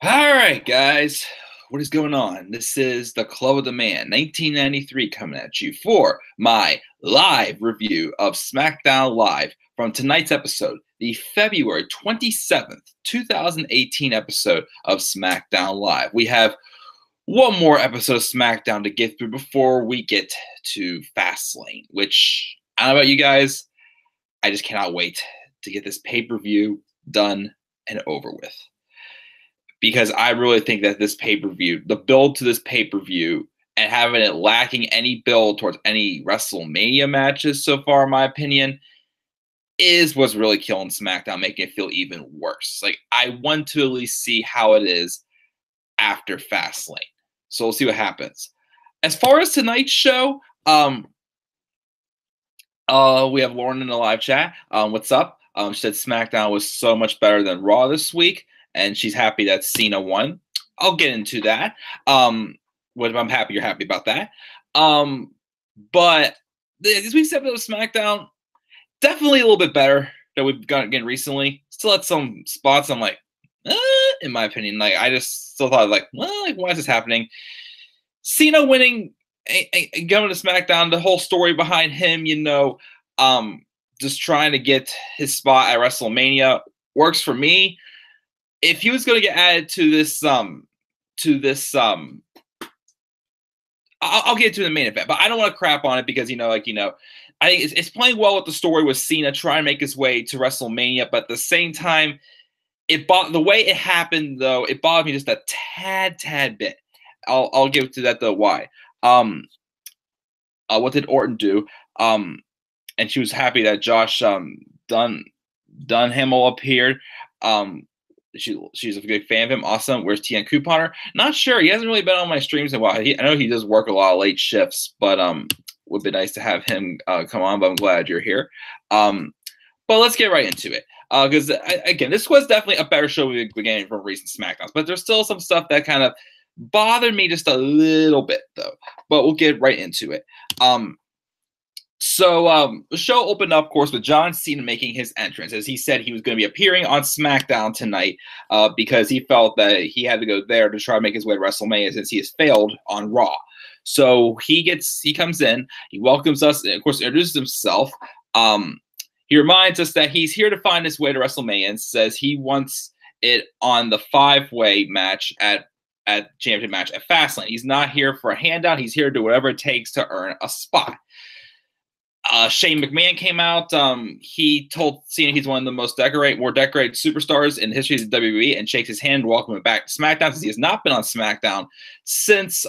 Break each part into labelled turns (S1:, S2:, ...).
S1: All right, guys, what is going on? This is the Club of the Man 1993 coming at you for my live review of SmackDown Live from tonight's episode, the February 27th, 2018 episode of SmackDown Live. We have one more episode of SmackDown to get through before we get to Fastlane, which I don't know about you guys, I just cannot wait to get this pay-per-view done and over with, because I really think that this pay-per-view, the build to this pay-per-view, and having it lacking any build towards any WrestleMania matches so far, in my opinion, is what's really killing SmackDown, making it feel even worse. Like, I want to at least see how it is after Fastlane. So we'll see what happens. As far as tonight's show, we have Lauren in the live chat. What's up? She said SmackDown was so much better than Raw this week, and she's happy that Cena won. I'll get into that. I'm happy you're happy about that. But this week's episode of SmackDown, definitely a little bit better than we've gotten again recently. Still at some spots I'm like, in my opinion, like I just still thought like, well, like why is this happening? Cena winning, going to SmackDown, the whole story behind him, just trying to get his spot at WrestleMania works for me. If he was going to get added to this, I'll get to the main event, but I don't want to crap on it because, I think it's playing well with the story with Cena trying to make his way to WrestleMania, but at the same time, the way it happened, though, it bothered me just a tad bit. I'll give to that, though, why. What did Orton do? And she was happy that Josh Dunhamel appeared. She's a big fan of him. Awesome. Where's TN Couponer? Not sure. He hasn't really been on my streams in a while. I know he does work a lot of late shifts, but would be nice to have him come on. But I'm glad you're here. But let's get right into it. Because again, this was definitely a better show we've been getting from recent SmackDowns, but there's still some stuff that kind of bothered me just a little bit, though. But we'll get right into it. So the show opened up, of course, with John Cena making his entrance, as he said he was going to be appearing on SmackDown tonight because he felt that he had to go there to try to make his way to WrestleMania since he has failed on Raw. So he comes in, he welcomes us, and of course introduces himself. He reminds us that he's here to find his way to WrestleMania and says he wants it on the 5-way match at championship match at Fastlane. He's not here for a handout. He's here to do whatever it takes to earn a spot. Shane McMahon came out. He told Cena he's one of the more decorated superstars in the history of the WWE and shakes his hand, welcoming him back to SmackDown, since he has not been on SmackDown since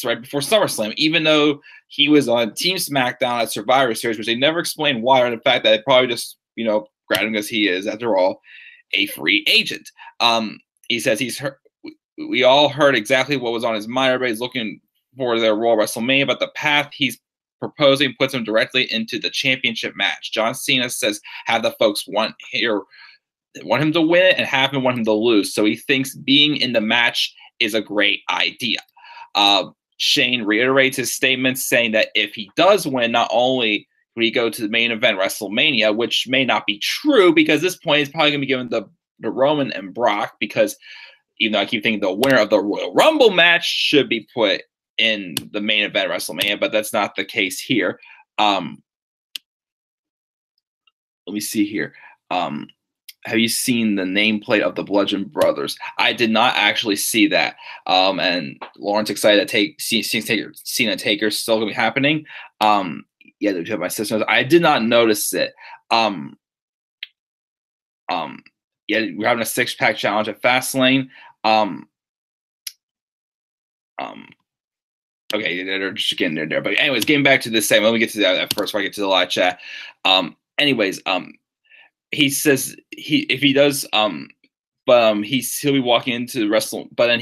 S1: right before SummerSlam, even though he was on Team SmackDown at Survivor Series, which they never explained why, or the fact that it probably just, grabbed him because he is, after all, a free agent. He says we all heard exactly what was on his mind. Everybody's looking for their Royal WrestleMania, but the path he's proposing puts him directly into the championship match. John Cena says have the folks want him to win it and have him want him to lose. So he thinks being in the match is a great idea. Shane reiterates his statements, saying that if he does win, not only will he go to the main event WrestleMania, which may not be true because this point is probably going to be given to Roman and Brock, because even though I keep thinking the winner of the Royal Rumble match should be put in the main event WrestleMania, but that's not the case here. Let me see here. Have you seen the nameplate of the Bludgeon Brothers? I did not actually see that. And Lauren's excited to Cena Taker still going to be happening. Yeah, they have my sisters. I did not notice it. Yeah, we're having a 6-pack challenge at Fastlane. Okay, they're just getting there. But anyways, getting back to this segment, let me get to that first before I get to the live chat. He says if he does, he'll be walking into wrestling. But then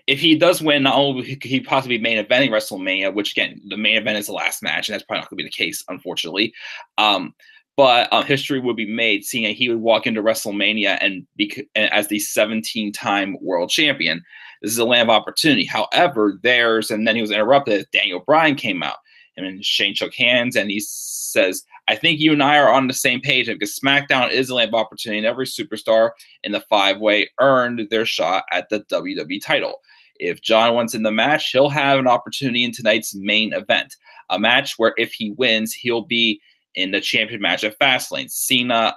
S1: if he does win, not only will he possibly be main eventing WrestleMania, which again the main event is the last match, and that's probably not going to be the case, unfortunately. But history would be made, seeing that he would walk into WrestleMania and as the 17-time world champion. This is a land of opportunity. However, and then he was interrupted as Daniel Bryan came out. And then Shane shook hands and he says, I think you and I are on the same page because SmackDown is a lamp opportunity, and every superstar in the 5-way earned their shot at the WWE title. If John wants in the match, he'll have an opportunity in tonight's main event, a match where if he wins, he'll be in the champion match at Fastlane. Cena,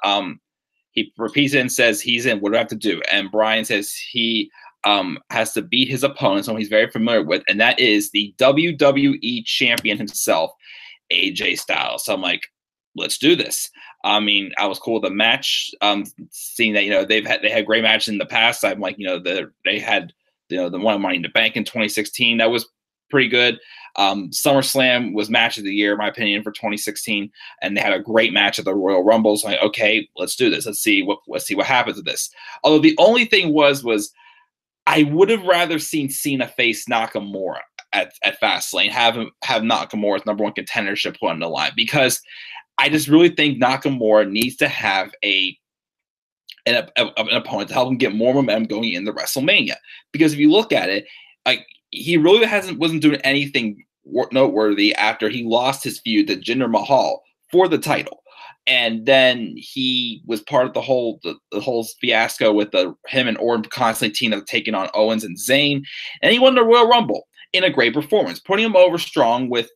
S1: he repeats it and says he's in. What do I have to do? And Brian says he has to beat his opponent, someone he's very familiar with, and that is the WWE champion himself, AJ Styles. So I'm like, let's do this. I mean, I was cool with the match. Seeing that they had great matches in the past. I'm like, they had the one Money in the Bank in 2016 that was pretty good. SummerSlam was match of the year, in my opinion, for 2016, and they had a great match at the Royal Rumble. So I'm like, okay, let's do this. Let's see what happens with this. Although the only thing was I would have rather seen Cena face Nakamura at Fastlane, have Nakamura's #1 contendership put on the line, because I just really think Nakamura needs to have an opponent to help him get more momentum going into WrestleMania. Because if you look at it, like, he really wasn't doing anything noteworthy after he lost his feud to Jinder Mahal for the title. And then he was part of the whole fiasco with him and Orton constantly teaming up, taking on Owens and Zayn. And he won the Royal Rumble in a great performance, putting him over strong with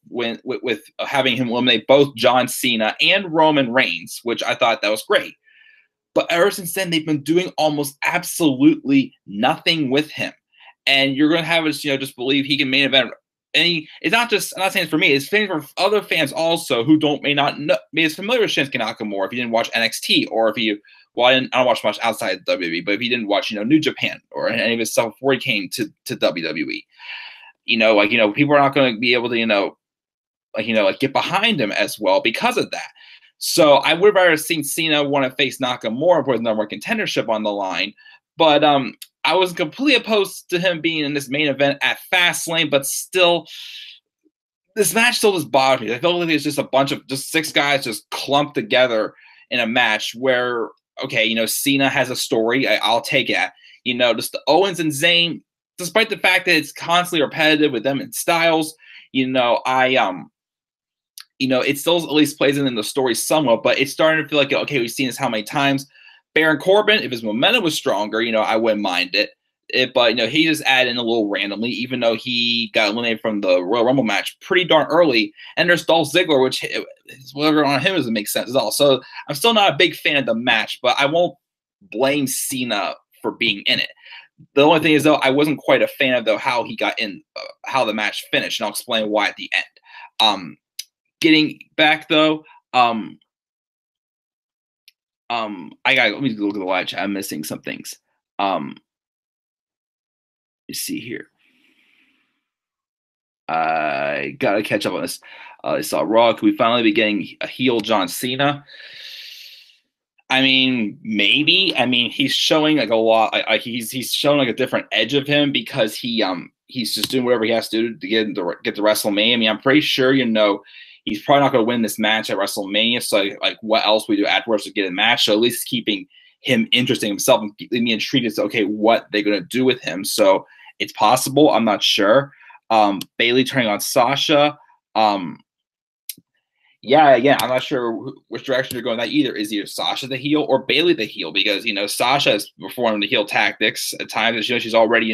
S1: having him eliminate both John Cena and Roman Reigns, which I thought that was great. But ever since then, they've been doing almost absolutely nothing with him. And you're going to have us, just believe he can main event. And it's not just, I'm not saying it's for me, it's for other fans also who may not know, be as familiar with Shinsuke Nakamura if you didn't watch NXT, or if you, I don't watch much outside WWE, but if you didn't watch, New Japan or any of his stuff before he came to WWE, people are not going to be able to, get behind him as well because of that. So I would have rather seen Cena want to face Nakamura for the #1 contendership on the line, but I was completely opposed to him being in this main event at Fastlane, but still, this match still just bothered me. I felt like it's just a bunch of just 6 guys just clumped together in a match where, okay, Cena has a story. I'll take it. Just the Owens and Zayn, despite the fact that it's constantly repetitive with them and Styles, it still at least plays in the story somewhat, but it's starting to feel like, okay, we've seen this how many times. Baron Corbin, if his momentum was stronger, I wouldn't mind it. But, he just added in a little randomly, even though he got eliminated from the Royal Rumble match pretty darn early. And there's Dolph Ziggler, which whatever on him doesn't make sense at all. So I'm still not a big fan of the match, but I won't blame Cena for being in it. The only thing is, though, I wasn't quite a fan of, how he got in, how the match finished, and I'll explain why at the end. Getting back, though, let me look at the live chat. I'm missing some things. You see here. I gotta catch up on this. I saw Raw. Could we finally be getting a heel John Cena? I mean, maybe. I mean, he's showing like a lot. He's showing like a different edge of him because he's just doing whatever he has to do to get to WrestleMania. I mean, I'm pretty sure he's probably not going to win this match at WrestleMania. So, like, what else we do afterwards to get a match? So, at least keeping him interesting himself and keeping me intrigued as to, okay, what they're going to do with him. So, it's possible. I'm not sure. Bayley turning on Sasha. Yeah, I'm not sure which direction you're going. That either is either Sasha the heel or Bayley the heel, because Sasha is performing the heel tactics at times. She's already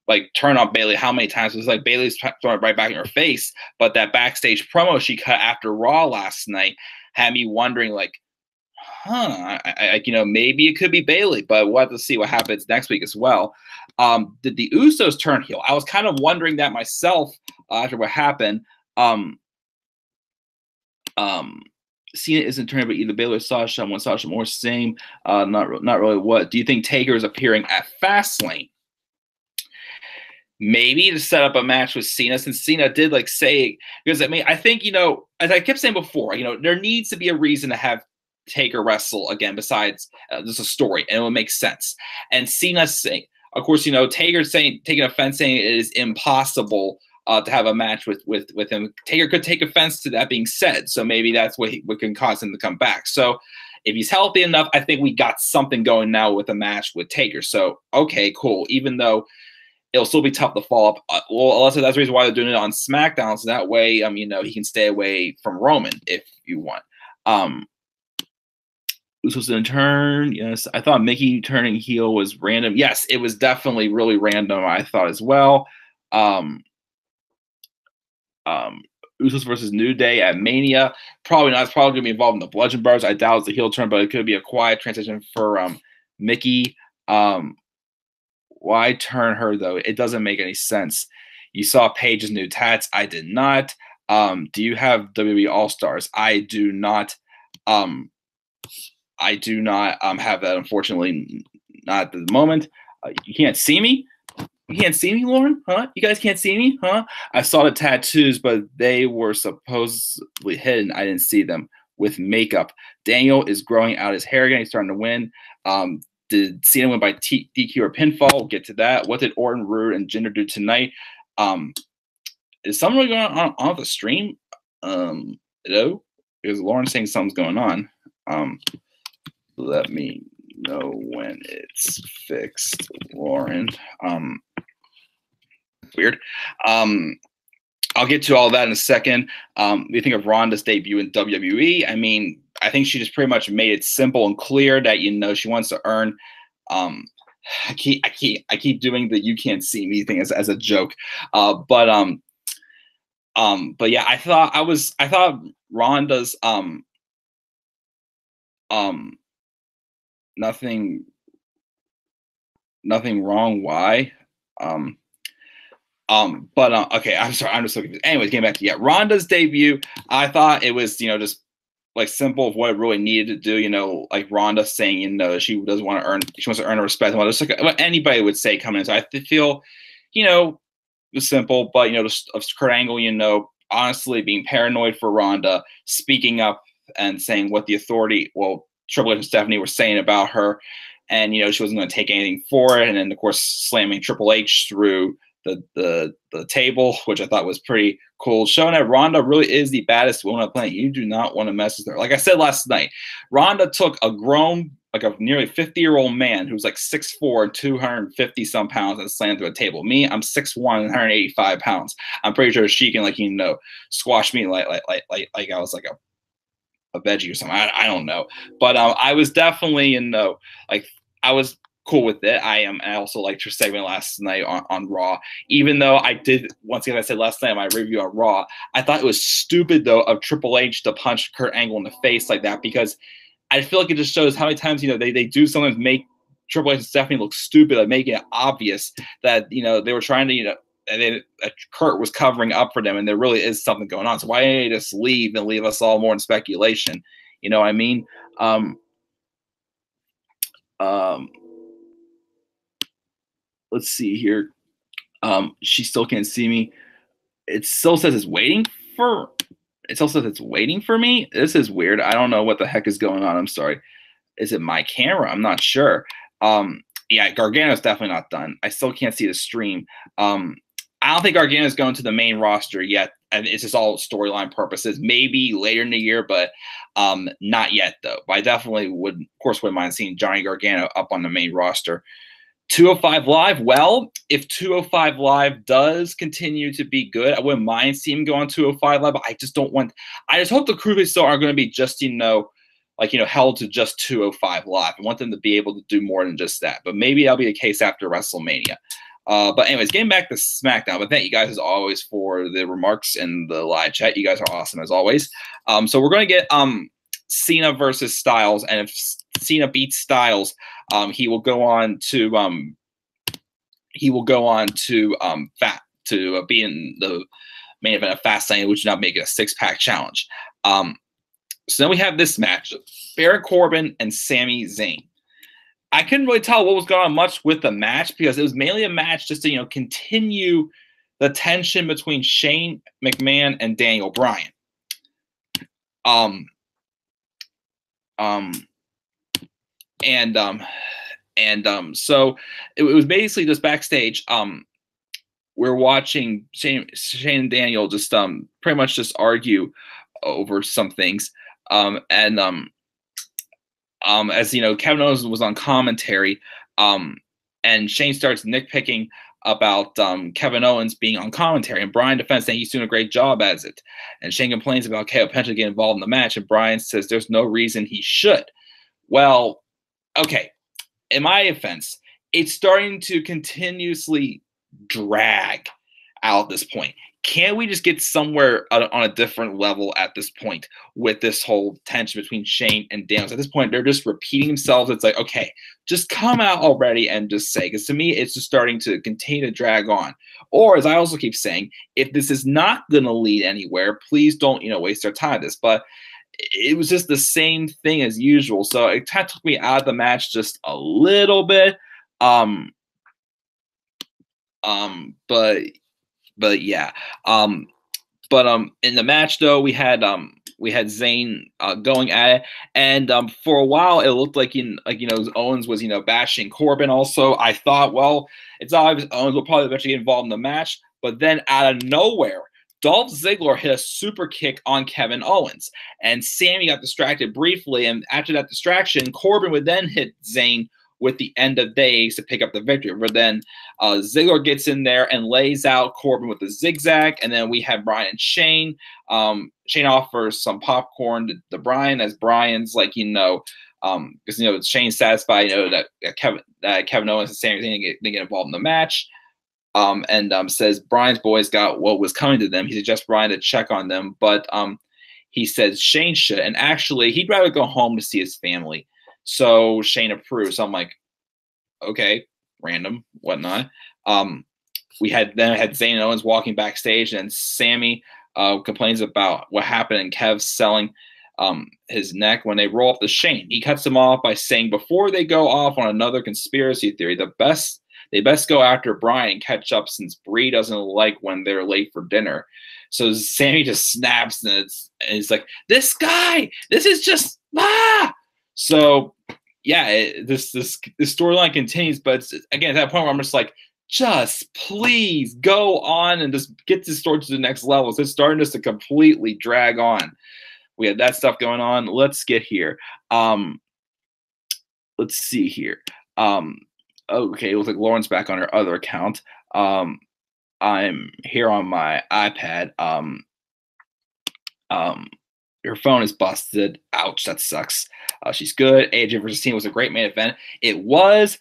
S1: like turn on Bayley. How many times? It was like Bayley's throwing it right back in her face. But that backstage promo she cut after Raw last night had me wondering, like, maybe it could be Bayley, but we'll have to see what happens next week as well. Did the Usos turn heel? I was kind of wondering that myself after what happened. Cena isn't turning, but either Bayley or Sasha. I want Sasha more same. Not really. What do you think Taker is appearing at Fastlane? Maybe to set up a match with Cena, since Cena did say, because I think as I kept saying before, there needs to be a reason to have Taker wrestle again besides just a story, and it would make sense. And Cena saying, of course, Taker taking offense saying it is impossible to have a match with him. Taker could take offense to that being said, so maybe that's what can cause him to come back. So if he's healthy enough, I think we got something going now with a match with Taker. So okay, cool. Even though it'll still be tough to follow up. Well, that's the reason why they're doing it on SmackDown, so that way, he can stay away from Roman if you want. Usos in turn, yes. I thought Mickey turning heel was random. Yes, it was definitely really random. I thought as well. Usos versus New Day at Mania. Probably not. It's probably going to be involved in the Bludgeon Brothers. I doubt it's a heel turn, but it could be a quiet transition for Mickey. Why turn her, though? It doesn't make any sense. You saw Paige's new tats. I did not. Do you have WWE All-Stars? I do not. I do not have that, unfortunately, not at the moment. You can't see me? You can't see me, Lauren? Huh? You guys can't see me? Huh? I saw the tattoos, but they were supposedly hidden. I didn't see them with makeup. Daniel is growing out his hair again. He's starting to win. Did Cena win by DQ or pinfall? We'll get to that. What did Orton, Rude, and Jinder do tonight? Is something really going on the stream? Hello? Because Lauren's saying something's going on. Let me know when it's fixed, Lauren. Weird. I'll get to all that in a second. You think of Ronda's debut in WWE? I mean, I think she just pretty much made it simple and clear that she wants to earn. I keep doing the "you can't see me" thing as a joke, but yeah, I thought Ronda's nothing wrong. Why? Okay, I'm sorry, I'm just so confused. Anyways, getting back to Ronda's debut, I thought it was, just like simple of what it really needed to do, like Ronda saying, she doesn't want to she wants to earn her respect. Well, just like what anybody would say coming in. So I feel, it was simple, but just of Kurt Angle, honestly being paranoid for Ronda, speaking up and saying what the authority, Triple H and Stephanie were saying about her, and she wasn't going to take anything for it, and then of course slamming Triple H through the table, which I thought was pretty cool, showing that Ronda really is the baddest woman on the planet. You do not want to mess with her. Like I said last night, Ronda took a grown, like a nearly 50-year-old man who's like 6'4" and 250 some pounds and slammed through a table. Me, I'm 6'1" and 185 pounds. I'm pretty sure she can squash me like I was like a veggie or something. I don't know, but I was definitely I was cool with it. I also liked her segment last night on Raw, even though I did, once again, I said last night in my review on Raw, I thought it was stupid though of Triple H to punch Kurt Angle in the face like that, because I feel like it just shows how many times they do sometimes make Triple H and Stephanie look stupid, like making it obvious that they were trying to Kurt was covering up for them, and there really is something going on. So why didn't they just leave and leave us all more in speculation? You know what I mean? Let's see here. She still can't see me. It still says it's waiting for. It still says it's waiting for me. This is weird. I don't know what the heck is going on. I'm sorry. Is it my camera? I'm not sure. Yeah, Gargano's definitely not done. I still can't see the stream. I don't think Gargano's going to the main roster yet, and it's just all storyline purposes. Maybe later in the year, but not yet though. But I definitely wouldn't mind seeing Johnny Gargano up on the main roster. 205 Live. Well, if 205 Live does continue to be good, I wouldn't mind seeing him go on 205 Live. But I just don't want. I just hope the Cruiserweights still are going to be just held to just 205 Live. I want them to be able to do more than just that. But maybe that'll be the case after WrestleMania. But anyways, getting back to SmackDown. But thank you guys as always for the remarks and the live chat. You guys are awesome as always. So we're going to get Cena versus Styles, and if Cena beats Styles, he will go on to be in the main event of Fastlane, which not make it a 6-pack challenge. So then we have this match: Baron Corbin and Sami Zayn. I couldn't really tell what was going on much with the match, because it was mainly a match just to continue the tension between Shane McMahon and Daniel Bryan. So it was basically just backstage. We're watching Shane and Daniel just pretty much just argue over some things. As Kevin Owens was on commentary, and Shane starts nitpicking about Kevin Owens being on commentary, and Bryan defends saying he's doing a great job as it. And Shane complains about KO potentially getting involved in the match, and Bryan says there's no reason he should. Well, okay, in my offense, it's starting to continuously drag out at this point. Can't we just get somewhere on a different level at this point with this whole tension between Shane and Daniels? At this point, they're just repeating themselves. It's like, okay, just come out already and just say, because to me, it's just starting to continue to drag on. Or as I also keep saying, if this is not going to lead anywhere, please don't, waste our time with this. But it was just the same thing as usual. So it kind of took me out of the match just a little bit. But yeah. In the match though, we had Zayn going at it, and for a while it looked like Owens was bashing Corbin. Also, I thought, well, it's obvious Owens will probably eventually get involved in the match, but then out of nowhere, Dolph Ziggler hit a super kick on Kevin Owens, and Sammy got distracted briefly, and after that distraction, Corbin would then hit Zayn with the end of days to pick up the victory. But then Ziggler gets in there and lays out Corbin with a zigzag, and then we have Bryan and Shane. Shane offers some popcorn to Bryan, as Bryan's like, because Shane's satisfied, that Kevin Owens and Sami Zayn didn't get involved in the match. And says Bryan's boys got what was coming to them. He suggests Bryan to check on them, but he says Shane should, and actually he'd rather go home to see his family. So Shane approves. So I'm like, okay, random, whatnot. We had Zayn and Owens walking backstage, and Sammy complains about what happened and Kev selling his neck when they roll up to Shane. He cuts them off by saying before they go off on another conspiracy theory, they best go after Bryan and catch up, since Bree doesn't like when they're late for dinner. So Sammy just snaps, and it's like, this guy, this is just So yeah, this storyline continues, but again, at that point where I'm just like, just please go on and just get this story to the next level. So it's starting just to completely drag on. We had that stuff going on. Let's get here. Let's see here. Okay, it looks like Lauren's back on her other account. I'm here on my iPad. Her phone is busted. Ouch, that sucks. She's good. AJ versus Cena was a great main event. It was.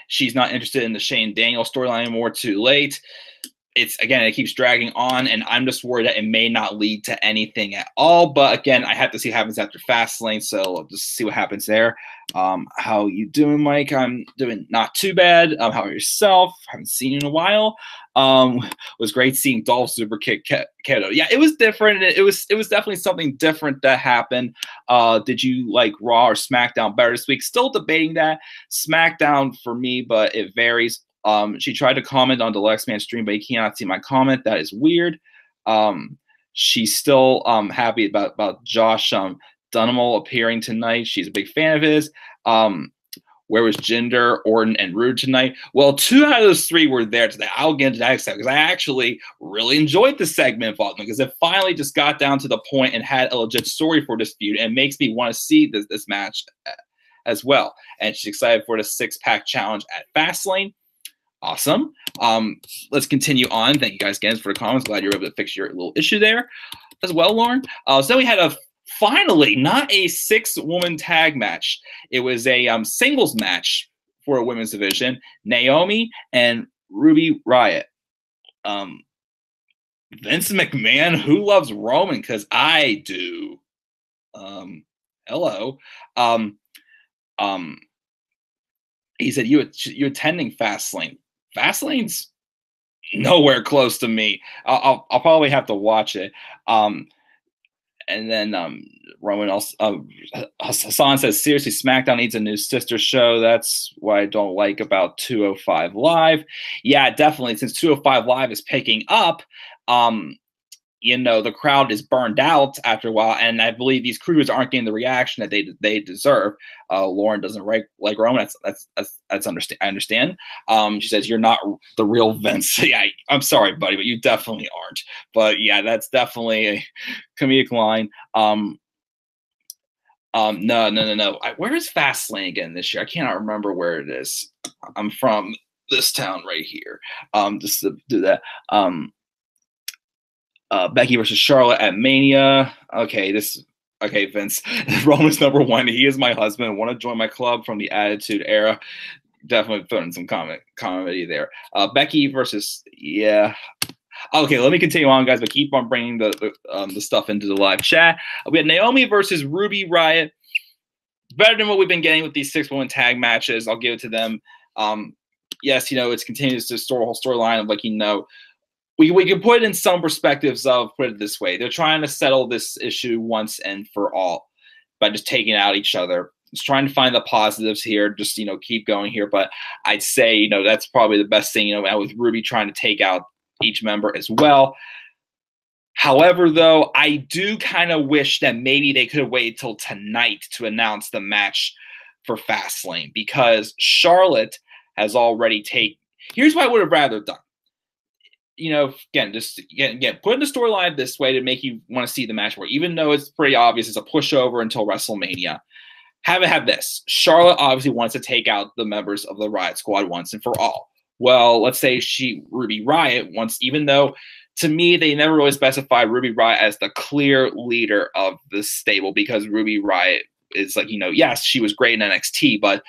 S1: She's not interested in the Shane Daniels storyline anymore. Too late. It keeps dragging on, and I'm just worried that it may not lead to anything at all. But again, I have to see what happens after Fastlane, so I'll just see what happens there. How you doing, Mike? I'm doing not too bad. How are yourself? Haven't seen you in a while. Was great seeing Dolph super kick Keto. Yeah, it was different. It was definitely something different that happened. Did you like Raw or SmackDown better this week? Still debating that. SmackDown for me, but it varies. She tried to comment on the Lex Man stream, but you cannot see my comment. That is weird. She's still happy about Josh Dunham appearing tonight. She's a big fan of his. Where was Jinder, Orton, and Rude tonight? Well, 2 out of those 3 were there today. I'll get into that because I actually really enjoyed the segment because it finally just got down to the point and had a legit story for this feud, and makes me want to see this match as well. And she's excited for the 6-pack challenge at Fastlane. Awesome. Let's continue on. Thank you guys again for the comments. Glad you were able to fix your little issue there as well, Lauren. So we had finally not a 6-woman tag match. It was a singles match for a women's division. Naomi and Ruby Riott. Vince McMahon, who loves Roman? Because I do. Hello. He said you attending Fastlane. Fastlane nowhere close to me. I'll probably have to watch it. And then Roman also Hassan says, seriously, SmackDown needs a new sister show. That's what I don't like about 205 Live. Yeah, definitely. Since 205 Live is picking up, the crowd is burned out after a while, and I believe these crews aren't getting the reaction that they deserve. Lauren doesn't like Roman. That's understand. I understand. She says you're not the real Vince. Yeah, I'm sorry, buddy, but you definitely aren't. But yeah, that's definitely a comedic line. No. Where is Fastlane again this year? I cannot remember where it is. I'm from this town right here. Just to do that. Becky versus Charlotte at Mania. Okay, Vince. Roman's #1. He is my husband. Want to join my club from the Attitude Era. Definitely throwing some comedy there. Becky versus, yeah. Okay, let me continue on, guys, but keep on bringing the stuff into the live chat. We had Naomi versus Ruby Riott. Better than what we've been getting with these 6-woman tag matches. I'll give it to them. Yes, it's continuous to whole storyline of, like, we can put it in some perspectives of, put it this way. They're trying to settle this issue once and for all by just taking out each other. Just trying to find the positives here. Just, keep going here. But I'd say, that's probably the best thing, with Ruby trying to take out each member as well. However, though, I do kind of wish that maybe they could have waited till tonight to announce the match for Fastlane, because Charlotte has already here's what I would have rather done. Again, putting the storyline this way to make you want to see the match more, even though it's pretty obvious it's a pushover until WrestleMania. Have it have this. Charlotte obviously wants to take out the members of the Riott Squad once and for all. Well, let's say Ruby Riott wants, even though to me they never really specified Ruby Riott as the clear leader of the stable, because Ruby Riott is like, yes, she was great in NXT, but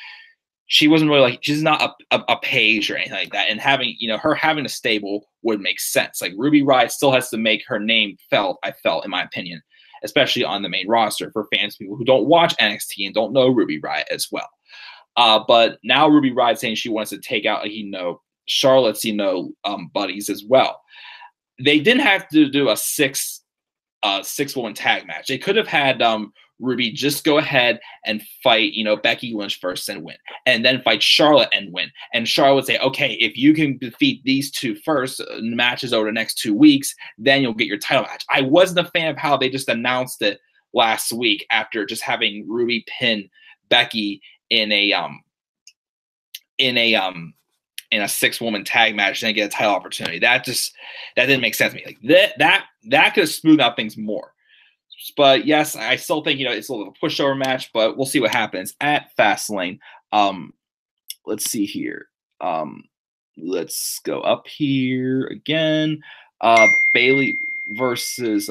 S1: she wasn't really like, she's not a page or anything like that. And having, her having a stable would make sense. Like, Ruby Riott still has to make her name felt, in my opinion, especially on the main roster for fans, people who don't watch NXT and don't know Ruby Riott as well. But now Ruby Riott saying she wants to take out, Charlotte's, buddies as well. They didn't have to do a six-woman tag match. They could have had Ruby just go ahead and fight, Becky Lynch first and win, and then fight Charlotte and win. And Charlotte would say, okay, if you can defeat these two first, matches over the next 2 weeks, then you'll get your title match. I wasn't a fan of how they just announced it last week after just having Ruby pin Becky in a 6-woman tag match and then get a title opportunity. That didn't make sense to me. Like that could have smoothed out things more. But yes, I still think, it's a little of a pushover match, but we'll see what happens at Fastlane. Let's see here. Let's go up here again. Bayley versus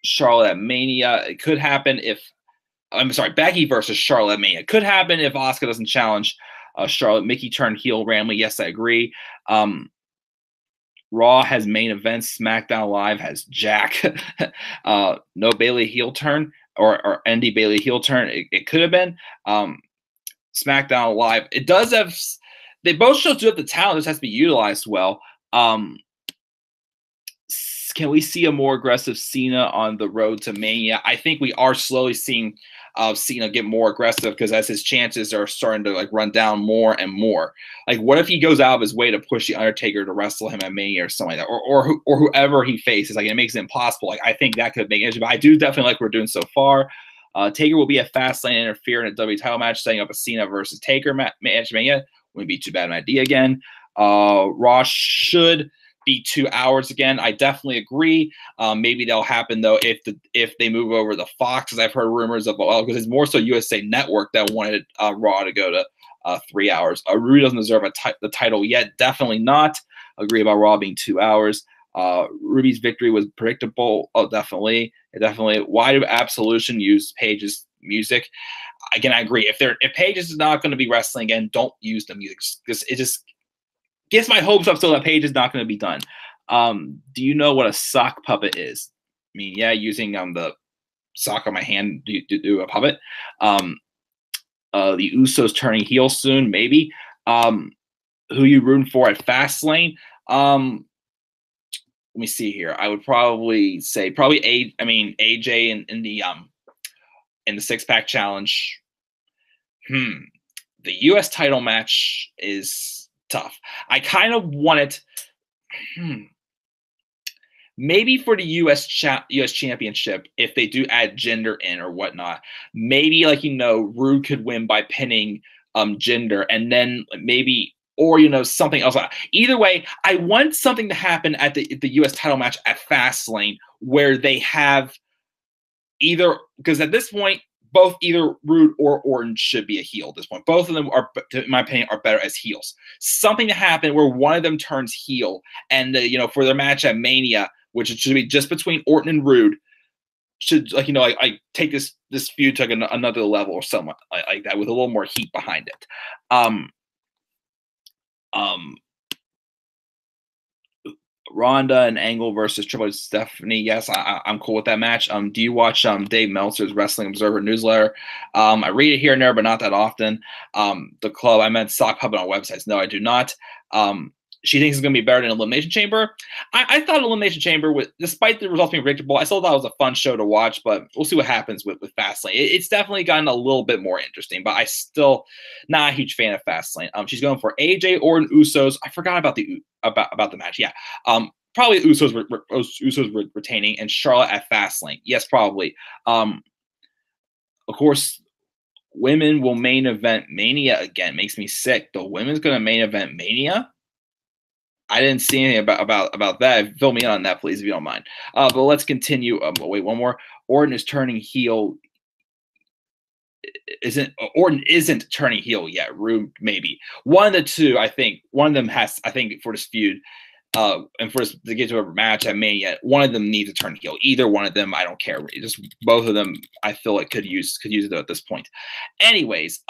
S1: Charlotte at Mania. It could happen Becky versus Charlotte at Mania. It could happen if Asuka doesn't challenge Charlotte. Mickey turned heel Ramley. Yes, I agree. Raw has main events. SmackDown Live has Jack. No Bayley heel turn or Andy Bayley heel turn. It could have been. SmackDown Live. It does have. They both shows do have the talent. This has to be utilized well. Can we see a more aggressive Cena on the road to Mania? I think we are slowly seeing Cena get more aggressive, because as his chances are starting to run down more and more. Like, what if he goes out of his way to push the Undertaker to wrestle him at Mania or something like that, or whoever he faces? Like, it makes it impossible. Like, I think that could make an issue, but I do definitely like what we're doing so far. Taker will be a Fastlane interfere in a WWE title match, setting up a Cena versus Taker match Mania. Wouldn't be too bad an idea again. Raw should be 2 hours again. I definitely agree. Maybe that'll happen though if they move over the Fox, because I've heard rumors of, because it's more so USA Network that wanted Raw to go to 3 hours. Ruby doesn't deserve the title yet. Definitely not. Agree about Raw being 2 hours. Ruby's victory was predictable. Oh, definitely. Why do Absolution use Paige's music? Again, I agree. If Paige is not going to be wrestling again, don't use the music. It just gets my hopes up so that Paige is not going to be done. Do you know what a sock puppet is? I mean, yeah, using the sock on my hand to do a puppet. The Usos turning heel soon, maybe. Who you rooting for at Fastlane? Let me see here. I would probably say AJ in the six-pack challenge. The U.S. title match is tough. I kind of want it. Maybe for the U.S. Championship, if they do add Jinder in or whatnot, maybe Rude could win by pinning Jinder, and then maybe, or something else. Either way, I want something to happen at the U.S. title match at Fastlane where they have either, because at this point both either Rude or Orton should be a heel at this point. Both of them are, in my opinion, are better as heels. Something to happen where one of them turns heel, and for their match at Mania, which should be just between Orton and Rude, should like take this feud to another level or something like that with a little more heat behind it. Ronda and Angle versus Triple H Stephanie. Yes, I'm cool with that match. Do you watch Dave Meltzer's Wrestling Observer newsletter? I read it here and there, but not that often. The club, I meant Sock Puppet on websites. No, I do not. She thinks it's going to be better than Elimination Chamber. I thought Elimination Chamber, despite the results being predictable, I still thought it was a fun show to watch, but we'll see what happens with Fastlane. It's definitely gotten a little bit more interesting, but I still not a huge fan of Fastlane. She's going for AJ, Orton, Usos. I forgot about the match. Yeah. Probably Usos retaining, and Charlotte at Fastlane. Yes, probably. Of course, women will main event Mania again. Makes me sick. The women's going to main event Mania? I didn't see anything about that. Fill me in on that, please, if you don't mind. But let's continue. Wait, one more. Orton is turning heel. Orton isn't turning heel yet. Rude, maybe. One of the two, I think. One of them has, I think, for this feud, and for us to get to a match at Mania, one of them needs to turn heel. Either one of them, I don't care. Just both of them, I feel like could use it at this point. Anyways,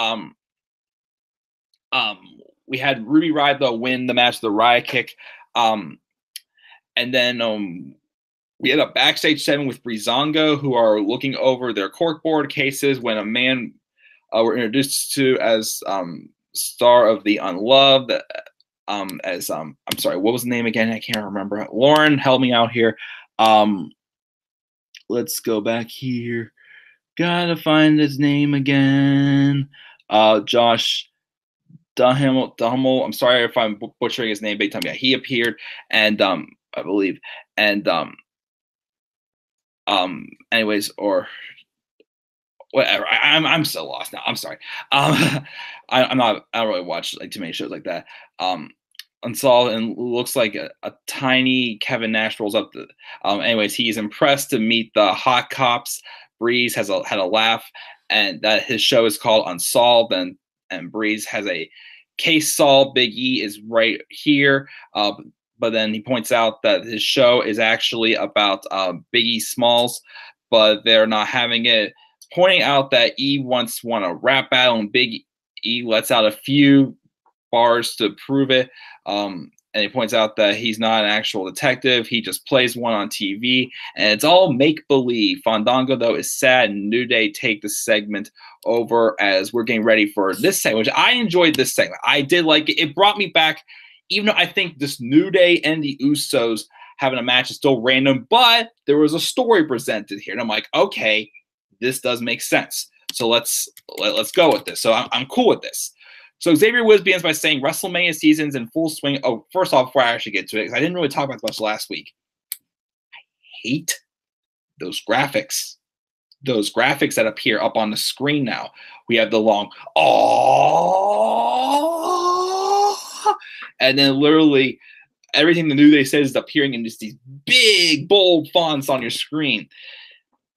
S1: we had Ruby Riott though win the match, the Riot Kick, and then we had a backstage segment with Breezango, who are looking over their corkboard cases when a man were introduced to as star of the Unloved. I'm sorry, what was the name again? I can't remember. Lauren, help me out here. Let's go back here. Gotta find his name again. Josh Duhamel. I'm sorry if I'm butchering his name big time. Yeah, he appeared, and I believe, and anyways, or whatever. I'm so lost now. I'm sorry. I don't really watch like too many shows like that. Unsolved, and looks like a tiny Kevin Nash rolls up. Anyways, he's impressed to meet the Hot Cops. Breeze had a laugh, and that his show is called Unsolved, and Breeze has a case solved. Big E is right here, but then he points out that his show is actually about Big E Smalls, but they're not having it. Pointing out that E once won a rap battle, and Big E lets out a few bars to prove it. And he points out that he's not an actual detective. He just plays one on TV, and it's all make-believe. Fandango, though, is sad, and New Day take the segment over as we're getting ready for this segment, which I enjoyed this segment. I did like it. It brought me back, even though I think this New Day and the Usos having a match is still random, but there was a story presented here, and I'm like, okay, this does make sense. So let's go with this. So I'm cool with this. So Xavier Woods begins by saying WrestleMania season's in full swing. Oh, first off, before I actually get to it, because I didn't really talk about it much last week, I hate those graphics. Those graphics that appear up on the screen now. We have the long, oh, and then literally everything the New Day says is appearing in just these big, bold fonts on your screen.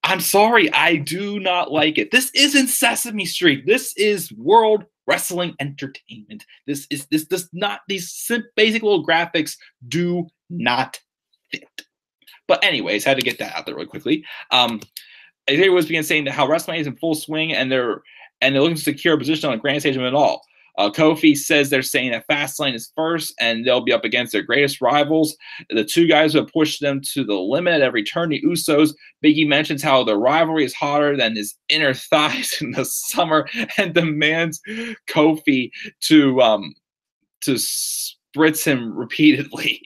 S1: I'm sorry, I do not like it. This isn't Sesame Street. This is World Wrestling Entertainment. This does not, these basic little graphics do not fit. But anyways, had to get that out there really quickly. Xavier was saying that how WrestleMania is in full swing, and they're looking to secure a position on the grand stage of it all. Kofi says they're saying that Fastlane is first, and they'll be up against their greatest rivals. The two guys who have pushed them to the limit at every turn, the Usos. Big E mentions how the rivalry is hotter than his inner thighs in the summer, and demands Kofi to spritz him repeatedly.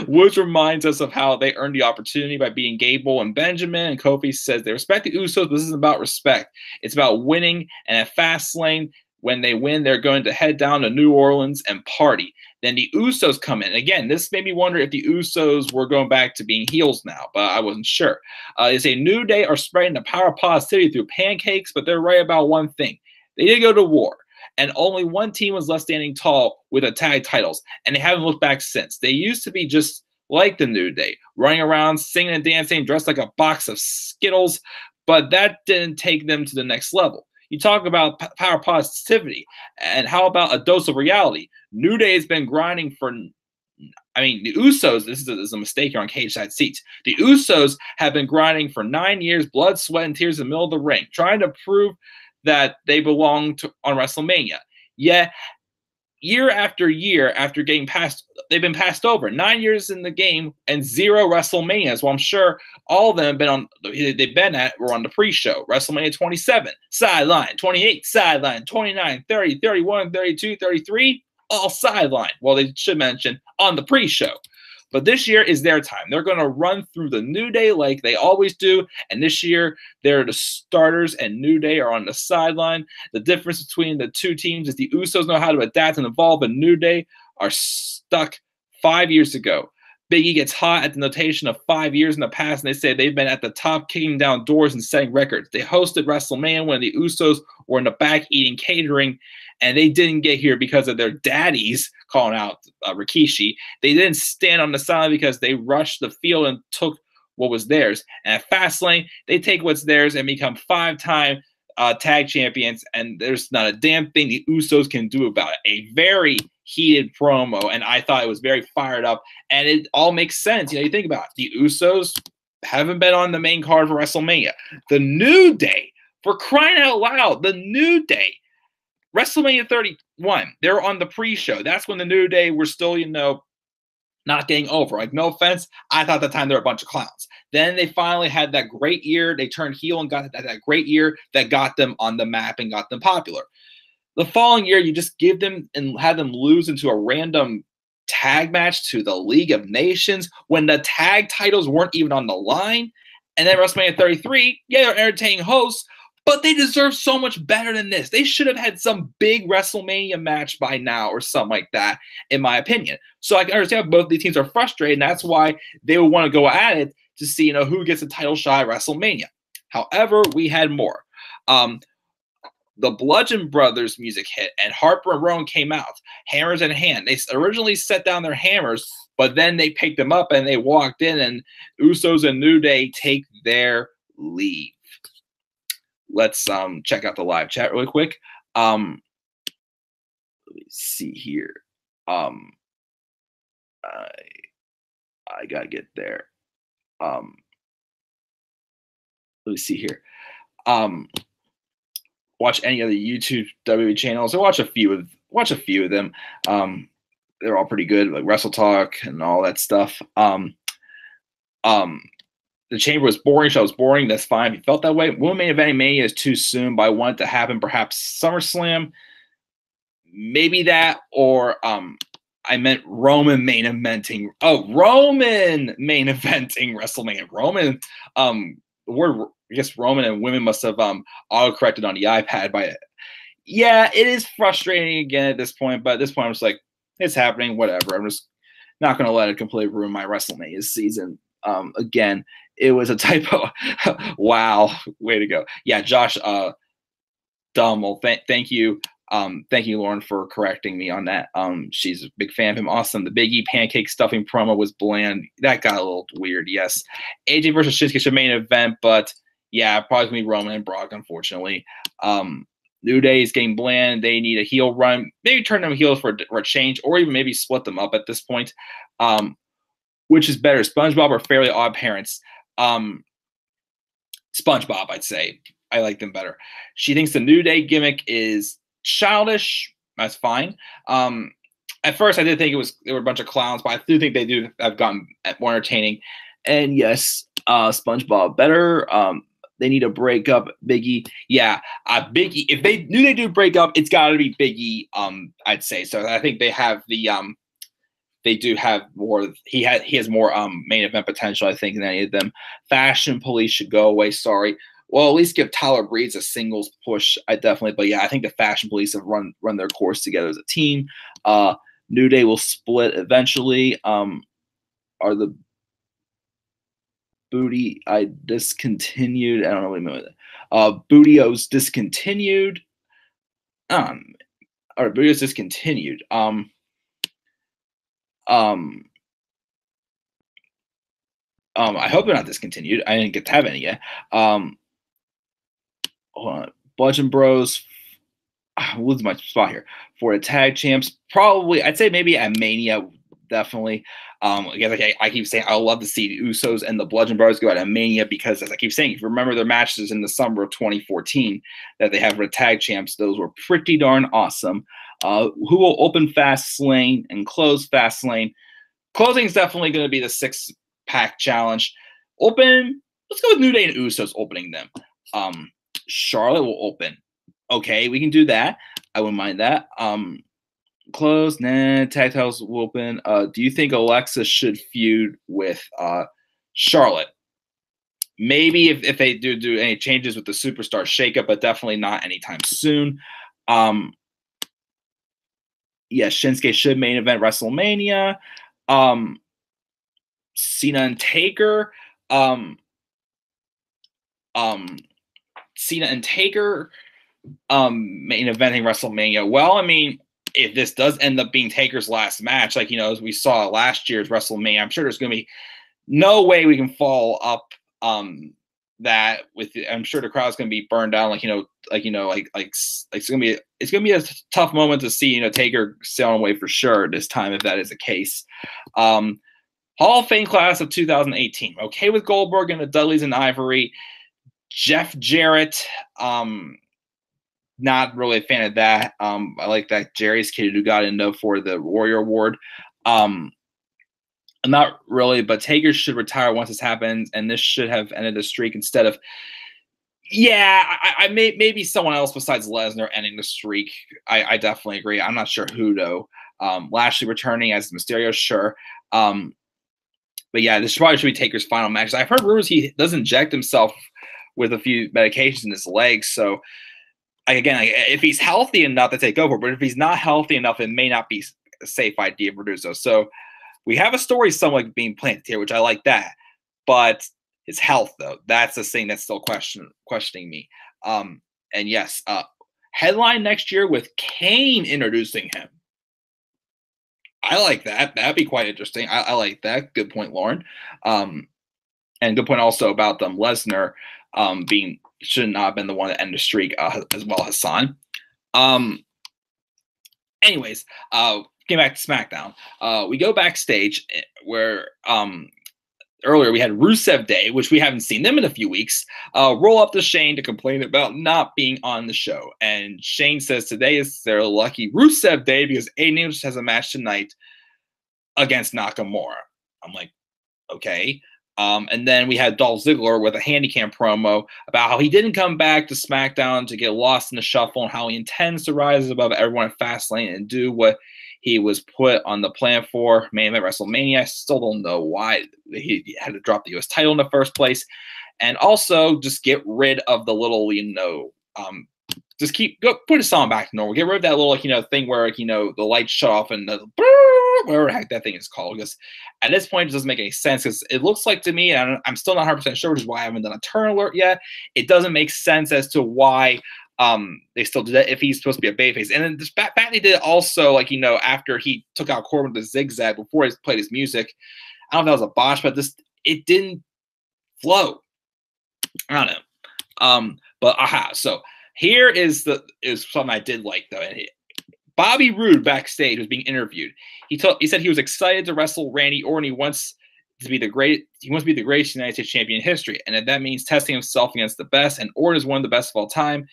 S1: Woods reminds us of how they earned the opportunity by beating Gable and Benjamin, and Kofi says they respect the Usos, but this isn't about respect. It's about winning, and at Fastlane, when they win, they're going to head down to New Orleans and party. Then the Usos come in. Again, this made me wonder if the Usos were going back to being heels now, but I wasn't sure. They say New Day are spreading the power of positivity through pancakes, but they're right about one thing. They did go to war, and only one team was left standing tall with the tag titles, and they haven't looked back since. They used to be just like the New Day, running around, singing and dancing, dressed like a box of Skittles, but that didn't take them to the next level. You talk about power positivity, and how about a dose of reality? New Day has been grinding for. I mean, the Usos, this is a mistake here on cage side seats. The Usos have been grinding for 9 years, blood, sweat, and tears in the middle of the ring, trying to prove that they belong on WrestleMania. Yet, year after year, after getting passed, they've been passed over. 9 years in the game and 0 WrestleManias. Well, I'm sure all of them have been on. They've been at. We're on the pre-show. WrestleMania 27, sideline. 28, sideline. 29, 30, 31, 32, 33, all sideline. Well, they should mention on the pre-show. But this year is their time. They're going to run through the New Day like they always do. And this year, they're the starters, and New Day are on the sideline. The difference between the two teams is the Usos know how to adapt and evolve, and New Day are stuck 5 years ago. Big E gets hot at the notation of 5 years in the past, and they say they've been at the top, kicking down doors and setting records. They hosted WrestleMania when the Usos were in the back eating catering, and they didn't get here because of their daddies calling out Rikishi. They didn't stand on the sideline because they rushed the field and took what was theirs. And at Fastlane, they take what's theirs and become 5-time tag champions, and there's not a damn thing the Usos can do about it. A very heated promo, and I thought it was very fired up, and it all makes sense. You know, you think about it. The Usos haven't been on the main card for WrestleMania. The New Day, for crying out loud, the New Day, WrestleMania 31, they're on the pre-show. That's when the New Day were still, you know, not getting over. Like, no offense, I thought at the time they were a bunch of clowns. Then they finally had that great year. They turned heel and got that great year that got them on the map and got them popular. The following year, you just give them and have them lose into a random tag match to the League of Nations when the tag titles weren't even on the line. And then WrestleMania 33, yeah, they're entertaining hosts, but they deserve so much better than this. They should have had some big WrestleMania match by now or something like that, in my opinion. So I can understand both these teams are frustrated, and that's why they would want to go at it to see, you know, who gets a title shot at WrestleMania. However, we had more. The Bludgeon Brothers music hit, and Harper and Rowan came out, hammers in hand. They originally set down their hammers, but then they picked them up and they walked in, and Usos and New Day take their leave. Let's check out the live chat really quick. Let me see here. I gotta get there. Let me see here. Watch any other YouTube WWE channels, or watch a few of them. They're all pretty good, like Wrestle Talk and all that stuff. The Chamber was boring. Show was boring. That's fine if you felt that way. Women Main Event Mania is too soon, but I want it to happen perhaps SummerSlam. Maybe that, or I meant Roman main eventing. Oh, Roman main eventing WrestleMania. Roman, the word, I guess Roman and women must have auto-corrected on the iPad by it. Yeah, it is frustrating again at this point, but at this point I'm just like, it's happening, whatever. I'm just not going to let it completely ruin my WrestleMania season. Again, it was a typo. Wow, way to go. Yeah, Josh Dummel, thank you. Thank you, Lauren, for correcting me on that. She's a big fan of him. Awesome. The Big E pancake stuffing promo was bland. That got a little weird, yes. AJ versus Shinsuke should main event, but yeah, probably gonna be Roman and Brock, unfortunately. New Day is getting bland. They need a heel run. Maybe turn them heels for a change, or even maybe split them up at this point. Which is better, SpongeBob or Fairly Odd Parents? SpongeBob, I'd say. I like them better. She thinks the New Day gimmick is childish. That's fine. At first, I did think they were a bunch of clowns, but I do think they do have gotten more entertaining. And yes, SpongeBob better. They need to break up Big E. Yeah, Big E. If they do break up, it's got to be Big E. I'd say so. I think they have the They do have more. He has more main event potential, I think, than any of them. Fashion Police should go away. Sorry. Well, at least give Tyler Breeze a singles push. I definitely, but yeah, I think the Fashion Police have run their course together as a team. New Day will split eventually. Are the Booty I discontinued? I don't know what I mean with it. Bootio's discontinued. Or Bootio's discontinued. I hope they're not discontinued. I didn't get to have any yet. hold on, Bludgeon Bros. I'm losing my spot here for the tag champs. Probably, I'd say maybe at Mania, definitely. Again, like I keep saying, I love to see the Usos and the Bludgeon Brothers go at Mania because, as I keep saying, if you remember their matches in the summer of 2014 that they have for the tag champs, those were pretty darn awesome. Who will open Fastlane and close Fastlane? Closing is definitely going to be the 6-pack challenge. Open, let's go with New Day and Usos opening them. Charlotte will open. Okay, we can do that. I wouldn't mind that. Close, nah, tag titles will open. Do you think Alexa should feud with Charlotte? Maybe if they do any changes with the superstar shakeup, but definitely not anytime soon. Yeah, Shinsuke should main event WrestleMania. Cena and Taker. Cena and Taker main eventing WrestleMania. Well, I mean, if this does end up being Taker's last match, like, as we saw last year's WrestleMania, I'm sure there's going to be no way we can follow up that with. I'm sure the crowd's going to be burned down. It's going to be a tough moment to see, Taker sailing away for sure this time if that is the case. Hall of Fame class of 2018. Okay with Goldberg and the Dudleys and Ivory. Jeff Jarrett. Not really a fan of that. I like that Jerry's kid who got into for the Warrior Award. Not really, but Taker should retire once this happens, and this should have ended the streak instead of. Yeah, maybe someone else besides Lesnar ending the streak. I definitely agree. I'm not sure who though. Lashley returning as Mysterio, sure. But yeah, this probably should be Taker's final match. I've heard rumors he does inject himself with a few medications in his legs, so. Again, if he's healthy enough to take over, but if he's not healthy enough, it may not be a safe idea for do so. So we have a story somewhat being planted here, which I like that. But his health, though, that's the thing that's still questioning me. And yes, headline next year with Kane introducing him. I like that. That'd be quite interesting. I like that. Good point, Lauren. And good point also about Lesnar being should not have been the one to end the streak as well, Hassan. Anyways, getting back to SmackDown, we go backstage where earlier we had Rusev Day, which we haven't seen them in a few weeks, roll up to Shane to complain about not being on the show. And Shane says today is their lucky Rusev Day because Aiden has a match tonight against Nakamura. I'm like, okay. And then we had Dolph Ziggler with a handicap promo about how he didn't come back to SmackDown to get lost in the shuffle and how he intends to rise above everyone at Fastlane and do what he was put on the plan for, main event WrestleMania. I still don't know why he had to drop the U.S. title in the first place. And also just get rid of the little, just put his song back to normal. Get rid of that little, thing where, the lights shut off and the whatever the heck that thing is called. Because at this point, it doesn't make any sense. Because it looks like to me, and I'm still not 100% sure, which is why I haven't done a turn alert yet. It doesn't make sense as to why they still do that if he's supposed to be a babyface. And then the fact they did it also, after he took out Corbin with the zigzag before he played his music. I don't know if that was a botch, but it didn't flow. I don't know. But so here is something I did like though. Bobby Roode backstage was being interviewed. He said he was excited to wrestle Randy Orton. He wants to be the greatest United States champion in history, and that means testing himself against the best. And Orton is one of the best of all time.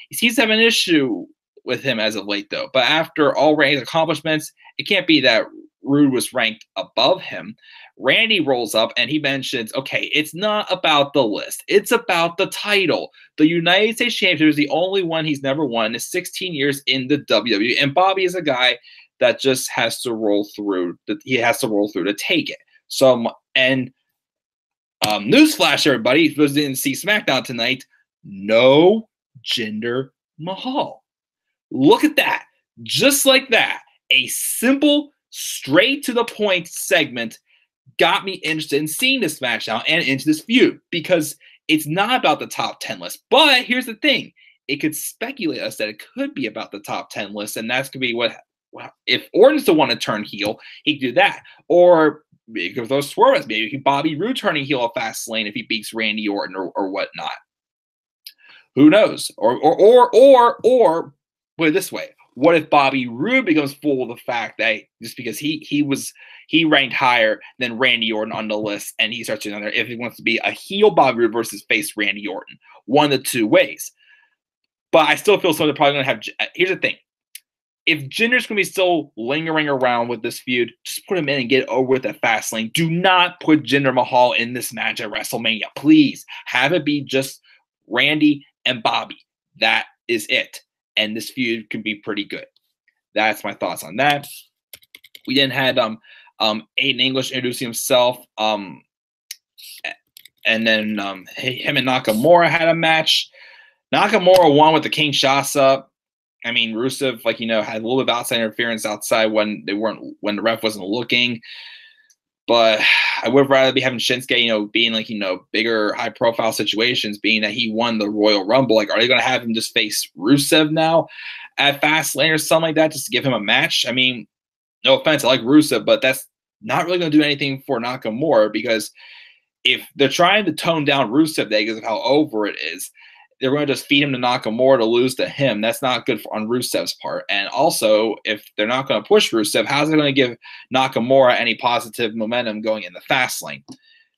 S1: He seems to have an issue with him as of late, though. But after all Randy's accomplishments, it can't be that Roode was ranked above him. Randy rolls up and he mentions, okay, it's not about the list. It's about the title. The United States Championship is the only one he's never won in his 16 years in the WWE. And Bobby is a guy that just has to roll through. He has to roll through to take it. So, newsflash, everybody, if you didn't see SmackDown tonight, no Jinder Mahal. Look at that. Just like that. A simple, straight to the point segment got me interested in seeing this match now and into this feud because it's not about the top 10 list. But here's the thing. It could speculate us that it could be about the top 10 list, and that's going to be what if Orton's the one to turn heel, he could do that. Or maybe with those swerves, maybe Bobby Roode turning heel at Fastlane if he beats Randy Orton or whatnot. Who knows? Or put it this way: what if Bobby Roode becomes full of the fact that just because he ranked higher than Randy Orton on the list, and he starts to there if he wants to be a heel Bobby Roode versus face Randy Orton, one of the two ways. But I still feel so they're probably going to have. Here's the thing: if Jinder's going to be still lingering around with this feud, just put him in and get it over with at Fastlane. Do not put Jinder Mahal in this match at WrestleMania. Please have it be just Randy and Bobby. That is it. And this feud can be pretty good. That's my thoughts on that. We then had Aiden English introducing himself. And then him and Nakamura had a match. Nakamura won with the Kinshasa. I mean, Rusev, like, had a little bit of outside interference outside when the ref wasn't looking. But I would rather be having Shinsuke, being like, bigger, high profile situations, being that he won the Royal Rumble. Like, are they going to have him just face Rusev now at Fastlane or something like that just to give him a match? I mean, no offense, I like Rusev, but that's not really going to do anything for Nakamura, because if they're trying to tone down Rusev Day because of how over it is, they're going to just feed him to Nakamura to lose to him. That's not good on Rusev's part. And also, if they're not going to push Rusev, how's it going to give Nakamura any positive momentum going in the Fastlane?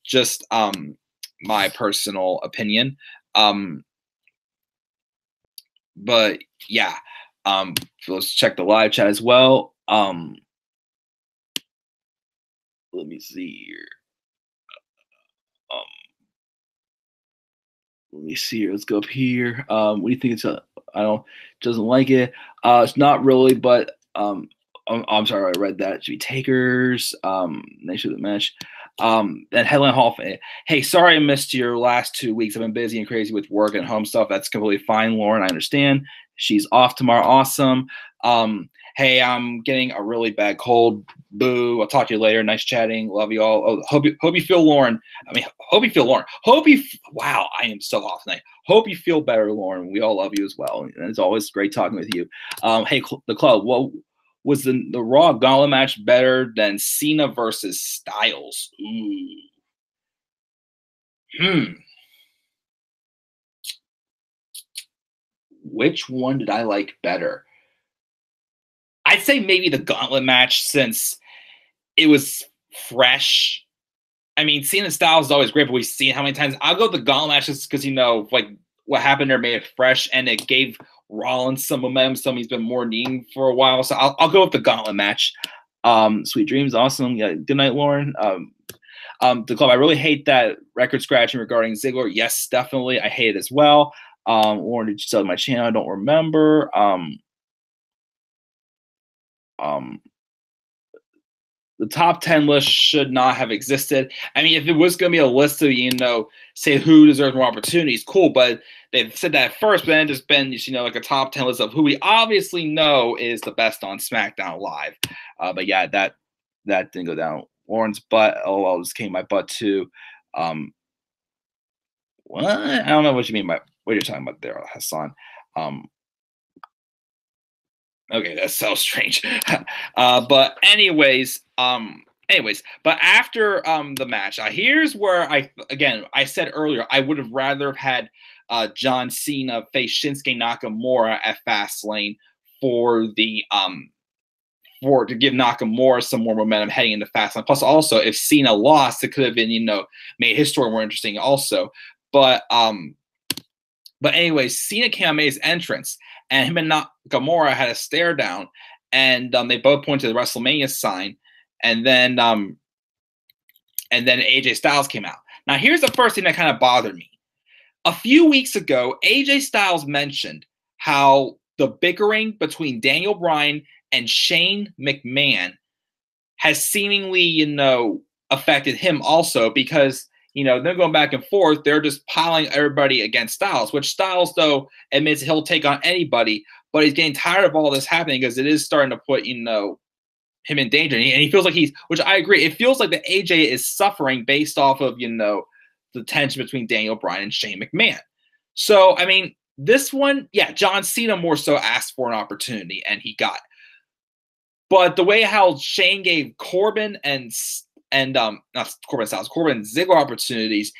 S1: Just my personal opinion. But yeah, let's check the live chat as well. Let me see here. Let me see here. Let's go up here. What do you think? Doesn't like it. It's not really, but I'm sorry, I read that. It should be takers. Next to the match. And Headline Hall. Hey, sorry I missed your last 2 weeks. I've been busy and crazy with work and home stuff. That's completely fine, Lauren. I understand. She's off tomorrow. Awesome. Hey, I'm getting a really bad cold. Boo. I'll talk to you later. Nice chatting. Love you all. Oh, hope you feel Lauren. Wow, I am so off tonight. Hope you feel better, Lauren. We all love you as well. And it's always great talking with you. Hey, the club. What was the Raw Gauntlet match better than Cena versus Styles? Which one did I like better? I'd say maybe the Gauntlet match, since it was fresh. I mean, Cena Styles is always great, but we've seen how many times. I'll go with the Gauntlet match just because, like what happened there made it fresh, and it gave Rollins some momentum, some he's been more needing for a while. So I'll go with the Gauntlet match. Sweet Dreams, awesome. Yeah, good night, Lauren. The club, I really hate that record scratching regarding Ziggler. Yes, definitely. I hate it as well. Lauren, did you sell my channel? I don't remember. The top 10 list should not have existed. I mean, if it was going to be a list of, say who deserves more opportunities, cool. But they've said that first, but then it's been, like a top 10 list of who we obviously know is the best on SmackDown Live. But yeah, that didn't go down Lauren's butt. Oh, this came my butt too. What? I don't know what you mean by what you're talking about there, Hassan. Okay, that's so strange. But anyways, but after the match, here's where I said earlier, I would have rather have had John Cena face Shinsuke Nakamura at Fastlane to give Nakamura some more momentum heading into Fastlane. Plus, also, if Cena lost, it could have been, made his story more interesting also. But anyways, Cena came out, made his entrance, and him and Nakamura had a stare down, and they both pointed to the WrestleMania sign, and then AJ Styles came out. Now, here's the first thing that kind of bothered me. A few weeks ago, AJ Styles mentioned how the bickering between Daniel Bryan and Shane McMahon has seemingly, affected him also, because they're going back and forth. They're just piling everybody against Styles, which Styles, though, admits he'll take on anybody, but he's getting tired of all this happening because it is starting to put, him in danger. And he feels like which I agree, it feels like that AJ is suffering based off of, the tension between Daniel Bryan and Shane McMahon. So, I mean, this one, yeah, John Cena more so asked for an opportunity, and he got it. But the way how Shane gave Corbin and not Corbin Styles, Corbin Ziggler opportunities.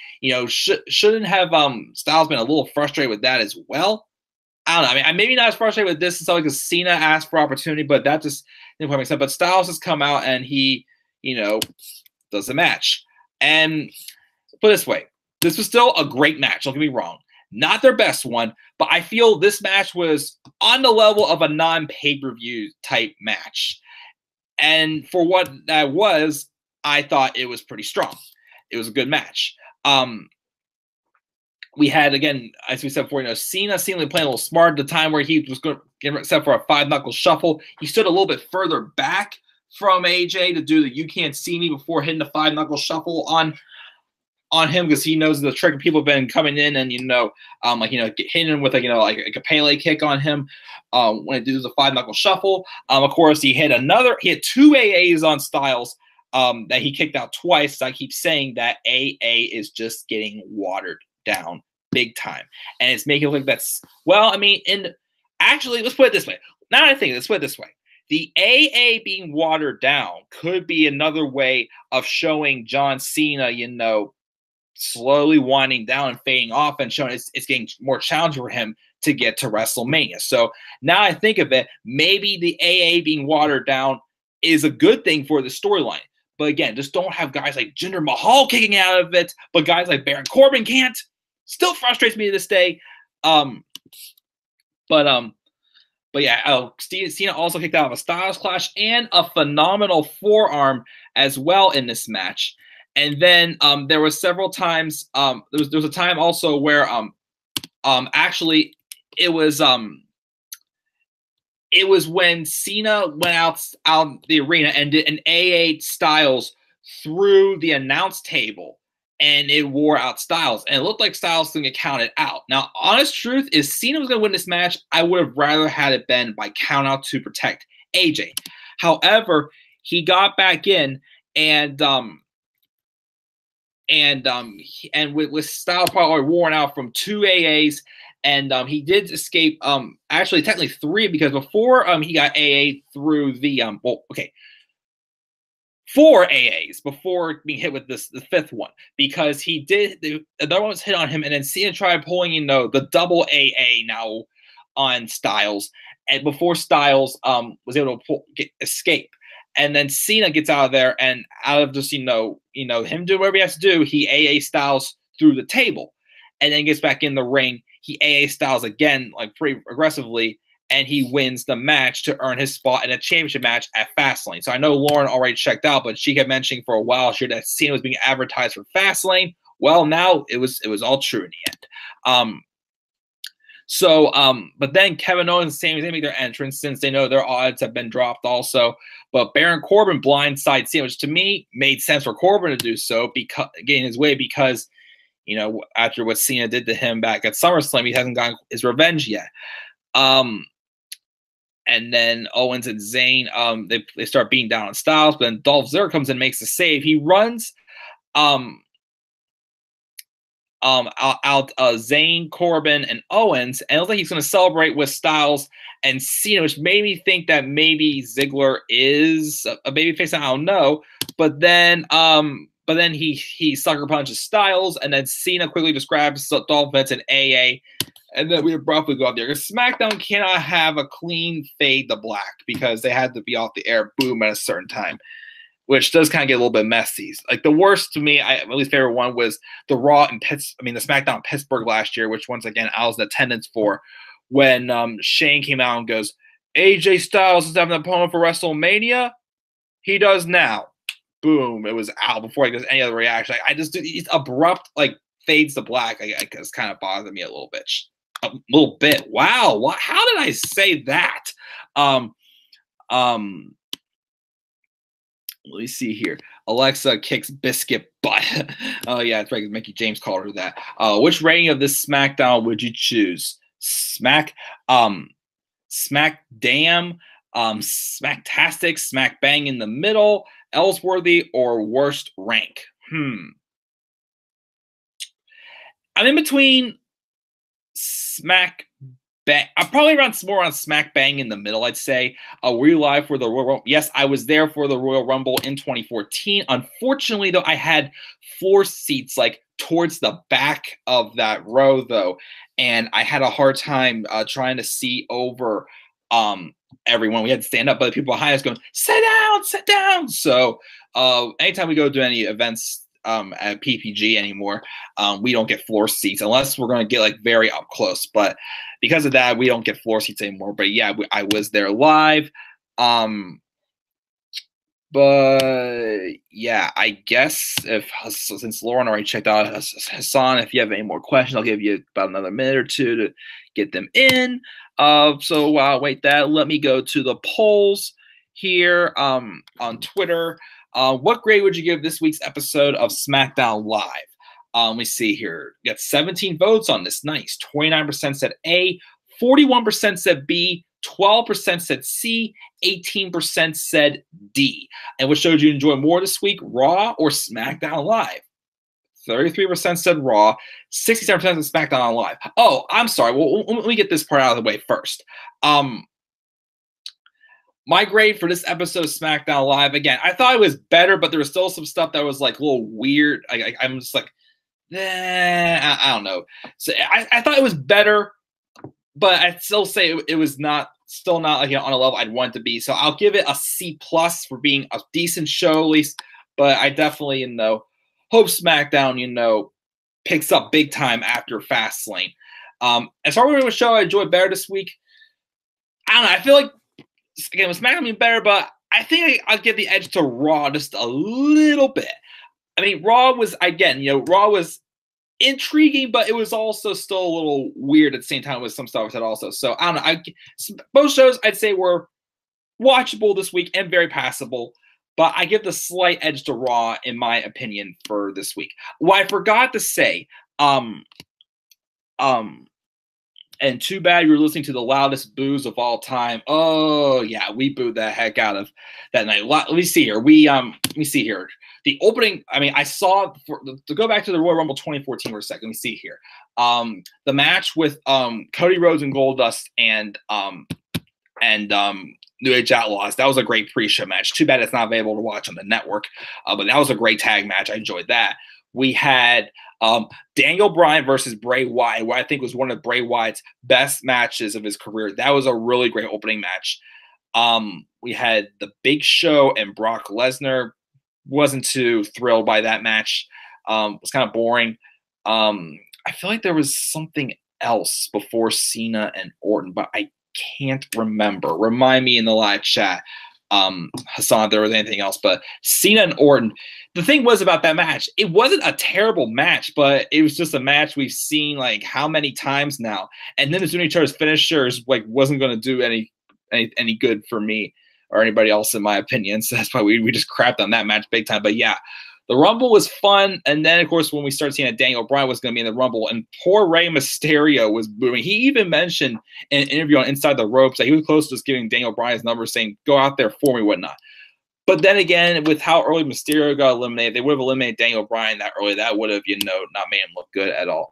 S1: Shouldn't have Styles been a little frustrated with that as well? I don't know. I mean, I'm maybe not as frustrated with this as something because Cena asked for opportunity, but that just didn't quite make sense. But Styles has come out and he, does the match. And put it this way, this was still a great match. Don't get me wrong. Not their best one, but I feel this match was on the level of a non-pay-per-view type match. And for what that was, I thought it was pretty strong. It was a good match. We had, again, as we said before, Cena seemingly playing a little smart at the time where he was going to get set for a 5-knuckle shuffle. He stood a little bit further back from AJ to do the "you can't see me" before hitting the 5-knuckle shuffle on him, because he knows the trick. People have been coming in and hitting him with like a Pele kick on him when it does a 5-knuckle shuffle. Of course, he hit 2 AAs on Styles that he kicked out twice. I keep saying that AA is just getting watered down big time, and it's making it look like that's, well, I mean, actually, let's put it this way. Now I think, let's put it this way. The AA being watered down could be another way of showing John Cena, slowly winding down and fading off, and showing it's getting more challenging for him to get to WrestleMania. So now I think of it, maybe the AA being watered down is a good thing for the storyline. But again, just don't have guys like Jinder Mahal kicking out of it, but guys like Baron Corbin can't. Still frustrates me to this day. But yeah, Cena also kicked out of a Styles Clash and a phenomenal forearm as well in this match. And then there was several times. There was a time also where actually it was when Cena went out the arena and did an AA Styles through the announce table, and it wore out Styles, and it looked like Styles was going to get counted out. Now, honest truth is, Cena was going to win this match. I would have rather had it been by count out to protect AJ. However, he got back in, and with Styles probably worn out from 2 AAs, and he did escape. Actually, technically 3, because before he got AA through the 4 AAs before being hit with the 5th one, because he did another one was hit on him, and then Cena tried pulling the double AA now on Styles, and before Styles was able to escape. And then Cena gets out of there, and out of just him doing whatever he has to do, he AA Styles through the table, and then gets back in the ring. He AA Styles again, like pretty aggressively, and he wins the match to earn his spot in a championship match at Fastlane. So I know Lauren already checked out, but she kept mentioning for a while that Cena was being advertised for Fastlane. Well, now it was all true in the end. But then Kevin Owens and Sami Zayn make their entrance, since they know their odds have been dropped also. But Baron Corbin blindsides Cena, which to me made sense for Corbin to do so, because getting his way, because after what Cena did to him back at SummerSlam, he hasn't gotten his revenge yet. And then Owens and Zayn, they start beating down on Styles, but then Dolph Ziggler comes in and makes the save. He runs out Zayn, Corbin, and Owens, and it looks like he's going to celebrate with Styles and Cena, which made me think that maybe Ziggler is a babyface. I don't know, but then he sucker punches Styles, and then Cena quickly just grabs Dolph Vince and AA, and then we abruptly go out there. Because SmackDown cannot have a clean fade to black, because they had to be off the air, boom, at a certain time, which does kind of get a little bit messy. Like, the worst to me, at least favorite one, was the Raw and the SmackDown in Pittsburgh last year, which once again I was in attendance for, when Shane came out and goes, AJ Styles is having an opponent for WrestleMania. He does now. Boom! It was out before I get any other reaction. It's abrupt, like, fades to black. It's kind of bothered me a little bit. Wow! How did I say that? Let me see here. Alexa kicks Biscuit butt. Oh yeah, that's right. Mickey James called her that. Which rating of this SmackDown would you choose? Smack Damn, Smacktastic, Smack Bang in the middle, Ellsworthy, or worst rank? I'm in between Smack I'm probably around more on smack bang in the middle, I'd say. Were you live for the Royal Rumble? Yes, I was there for the Royal Rumble in 2014. Unfortunately, though, I had floor seats like towards the back of that row, though, and I had a hard time trying to see over everyone. We had to stand up, but the people behind us going, sit down, sit down. So anytime we go to any events at PPG anymore, we don't get floor seats unless we're going to get like very up close. But because of that, we don't get floor seats anymore. But yeah, I was there live. But yeah, I guess since Lauren already checked out Hassan, if you have any more questions, I'll give you about another minute or two to get them in. So while I wait that, let me go to the polls here on Twitter. What grade would you give this week's episode of SmackDown Live? Let me see here. We got 17 votes on this. Nice. 29% said A, 41% said B, 12% said C, 18% said D. And what showed you enjoy more this week, Raw or SmackDown Live? 33% said Raw, 67% said SmackDown Live. Oh, I'm sorry. Well, let me get this part out of the way first. My grade for this episode of SmackDown Live, again, I thought it was better, but there was still some stuff that was like a little weird. I'm just like, I don't know. So I thought it was better, but I'd still say it was still not like on a level I'd want it to be. So I'll give it a C+ for being a decent show at least. But I definitely, hope SmackDown, picks up big time after Fastlane. As far as a show I enjoyed better this week, I don't know. I feel like again with SmackDown being better, but I think I'll give the edge to Raw just a little bit. I mean, Raw was Raw was intriguing, but it was also still a little weird at the same time with some stuff I said also. So I don't know. Both shows I'd say were watchable this week and very passable, but I give the slight edge to Raw in my opinion for this week. What I forgot to say, and too bad you're listening to the loudest boos of all time. Oh yeah, we booed the heck out of that night. Let me see here. Let me see here. The opening, I mean, I saw to go back to the Royal Rumble 2014 for a second. Let me see here. The match with Cody Rhodes and Goldust and New Age Outlaws. That was a great pre-show match. Too bad it's not available to watch on the network. But that was a great tag match. I enjoyed that. We had Daniel Bryan versus Bray Wyatt, what I think was one of Bray Wyatt's best matches of his career. That was a really great opening match. We had The Big Show and Brock Lesnar. Wasn't too thrilled by that match. It was kind of boring. I feel like there was something else before Cena and Orton, but I can't remember. Remind me in the live chat, Hassan, if there was anything else. But Cena and Orton, the thing was about that match, it wasn't a terrible match, but it was just a match we've seen like how many times now. And then as soon as each other's finishers like wasn't going to do any good for me or anybody else in my opinion. So that's why we just crapped on that match big time. But yeah, the Rumble was fun. And then of course, when we started seeing that Daniel Bryan was going to be in the Rumble and poor Rey Mysterio was booing. He even mentioned in an interview on Inside the Ropes that he was close to just giving Daniel Bryan's number saying, go out there for me, whatnot. But then again, with how early Mysterio got eliminated, they would have eliminated Daniel Bryan that early. That would have, not made him look good at all.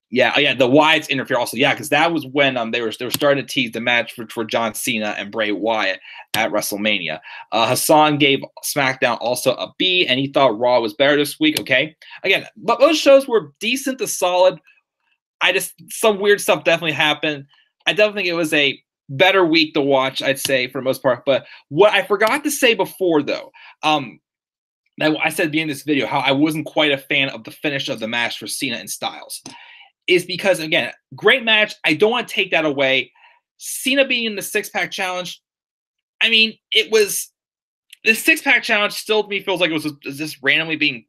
S1: Yeah, the Wyatts interfere also. Yeah, because that was when they were starting to tease the match for John Cena and Bray Wyatt at WrestleMania. Hassan gave SmackDown also a B, and he thought Raw was better this week. Okay, again, but those shows were decent to solid. Some weird stuff definitely happened. I definitely think it was a better week to watch, I'd say, for the most part. But what I forgot to say before, though, that I said at the end of this video, how I wasn't quite a fan of the finish of the match for Cena and Styles, is because, again, great match. I don't want to take that away. Cena being in the six-pack challenge, I mean, the six-pack challenge still to me feels like it was just randomly being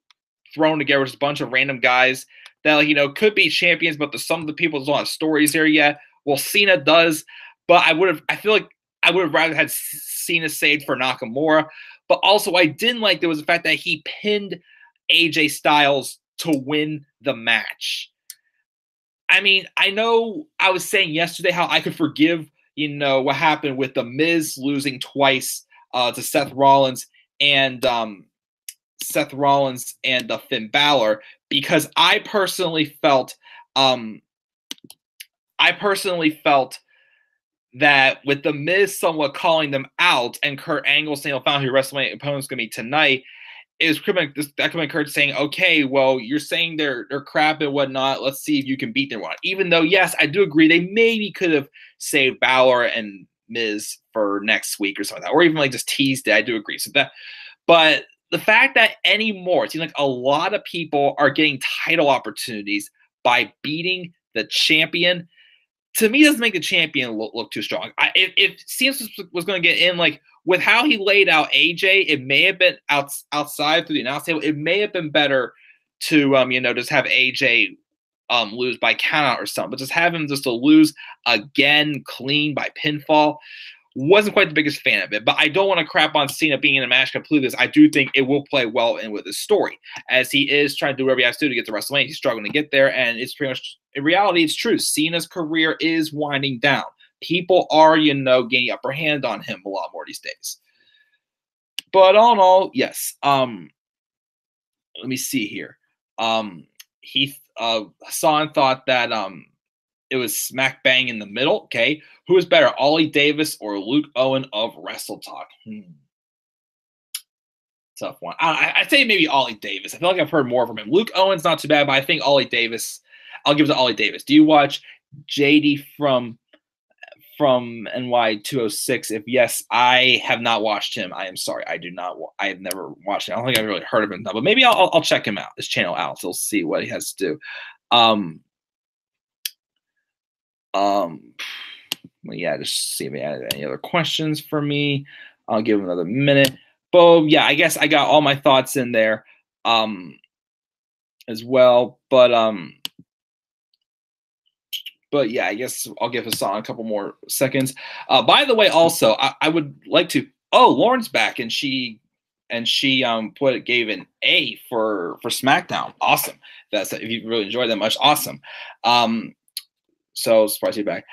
S1: thrown together with a bunch of random guys that, could be champions, but some of the people don't have stories here yet. Well, Cena does, but I feel like I would have rather had Cena saved for Nakamura. But also, I didn't like there was the fact that he pinned AJ Styles to win the match. I mean, I know I was saying yesterday how I could forgive, what happened with The Miz losing twice to Seth Rollins and Finn Balor, because I personally felt I personally felt that with The Miz somewhat calling them out and Kurt Angle saying he'll find who your WrestleMania opponent's going to be tonight, is that could be Kurt saying, okay, well, you're saying they're crap and whatnot. Let's see if you can beat them. Even though, yes, I do agree they maybe could have saved Balor and Miz for next week or something like that, or even like just teased it. I do agree. So that, but the fact that anymore, it seems like a lot of people are getting title opportunities by beating the champion. To me, doesn't make the champion look too strong. If Cena was going to get in, like with how he laid out AJ, it may have been outside through the announce table. It may have been better to just have AJ lose by countout or something, but just have him just to lose again clean by pinfall. Wasn't quite the biggest fan of it, but I don't want to crap on Cena being in a match completely. I do think it will play well in with his story, as he is trying to do whatever he has to do to get to WrestleMania. He's struggling to get there, and it's pretty much, in reality, it's true. Cena's career is winding down. People are, gaining upper hand on him a lot more these days. But all in all, yes. Let me see here. Hassan thought that it was smack bang in the middle. Okay. Who is better, Ollie Davis or Luke Owen of Wrestle Talk? Tough one. I say maybe Ollie Davis. I feel like I've heard more from him. Luke Owen's not too bad, but I think Ollie Davis, I'll give it to Ollie Davis. Do you watch JD from NY 206? If yes, I have not watched him. I am sorry. I do not. I have never watched him. I don't think I've really heard of him, but maybe I'll check him out, his channel out. So we'll see what he has to do. Well, yeah, just see if he had any other questions for me. I'll give him another minute. But yeah, I guess I got all my thoughts in there as well. But yeah, I guess I'll give Hassan a couple more seconds. By the way, also, I would like to. Oh, Lauren's back, and she gave an A for SmackDown. Awesome. That's if you really enjoyed that much. Awesome. So surprised you're back.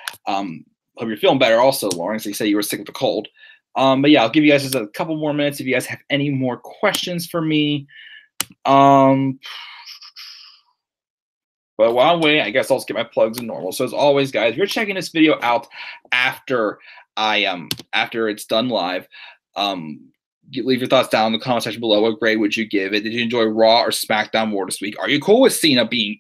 S1: Hope you're feeling better also, Lauren. So you said you were sick with the cold. But yeah, I'll give you guys just a couple more minutes if you guys have any more questions for me. But while I'm waiting, I guess I'll just get my plugs in normal. So as always, guys, if you're checking this video out after it's done live, leave your thoughts down in the comment section below. What grade would you give it? Did you enjoy Raw or SmackDown more this week? Are you cool with Cena being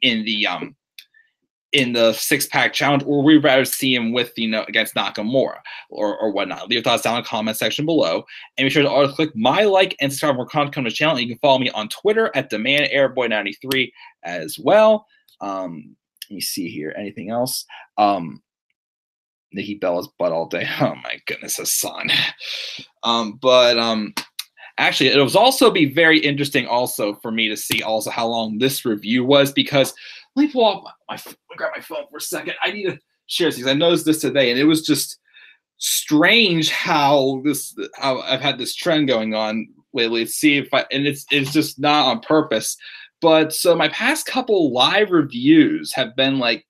S1: in the six-pack challenge, or would we rather see him with, against Nakamura or whatnot? Leave your thoughts down in the comment section below. And be sure to always click my like and subscribe for more content coming to the channel. And you can follow me on Twitter at DemandAirboy93 as well. Let me see here. Anything else? Nikki Bella's butt all day. Oh my goodness, Hassan. Actually, it was also be very interesting also for me to see also how long this review was, because let me pull up grab my phone for a second. I need to share this because I noticed this today, and it was just strange how I've had this trend going on lately. Let's see if it's just not on purpose. But so my past couple live reviews have been like,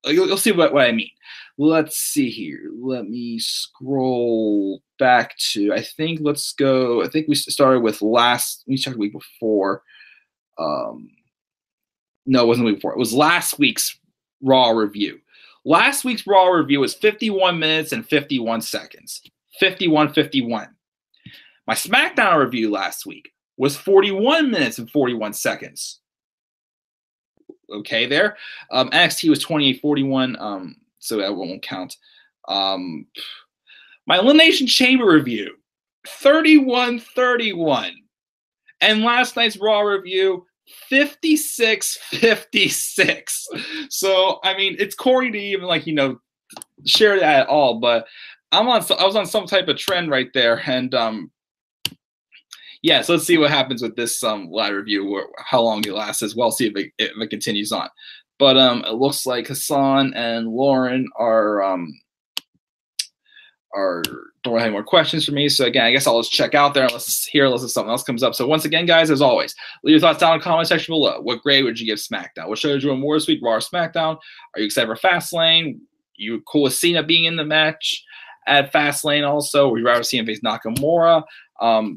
S1: you'll see what I mean. Let's see here. Let me scroll back to, I think we started with let me check the week before. No, it wasn't the week before. It was last week's Raw review. Last week's Raw review was 51 minutes and 51 seconds. 51:51. My SmackDown review last week was 41 minutes and 41 seconds. Okay, there. NXT was 28:41, so that won't count. My Elimination Chamber review, 31:31. And last night's Raw review, 56:56. So I mean, it's corny to even share that at all, but I was on some type of trend right there, and yeah. So let's see what happens with this live review, how long it lasts as well. See if it continues on. But it looks like Hassan and Lauren don't have any more questions for me. So again, I guess I'll just check out there unless something else comes up. So once again, guys, as always, leave your thoughts down in the comment section below. What grade would you give SmackDown? What show did you enjoy more this week, Raw or SmackDown? Are you excited for Fastlane? You cool with Cena being in the match at Fastlane also? Would you rather see him face Nakamura?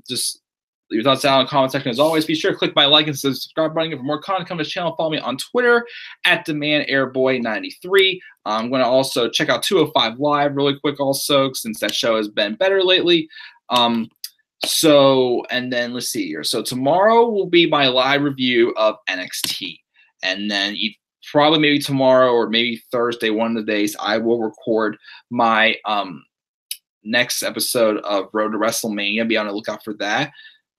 S1: Just Leave your thoughts down in the comment section as always. Be sure to click my like and subscribe button for more content. Come to the channel. Follow me on Twitter at DemandAirboy93. I'm going to also check out 205 Live really quick also, since that show has been better lately. And then let's see here. So tomorrow will be my live review of NXT. And then probably maybe tomorrow or maybe Thursday, one of the days, I will record my next episode of Road to WrestleMania. Be on the lookout for that.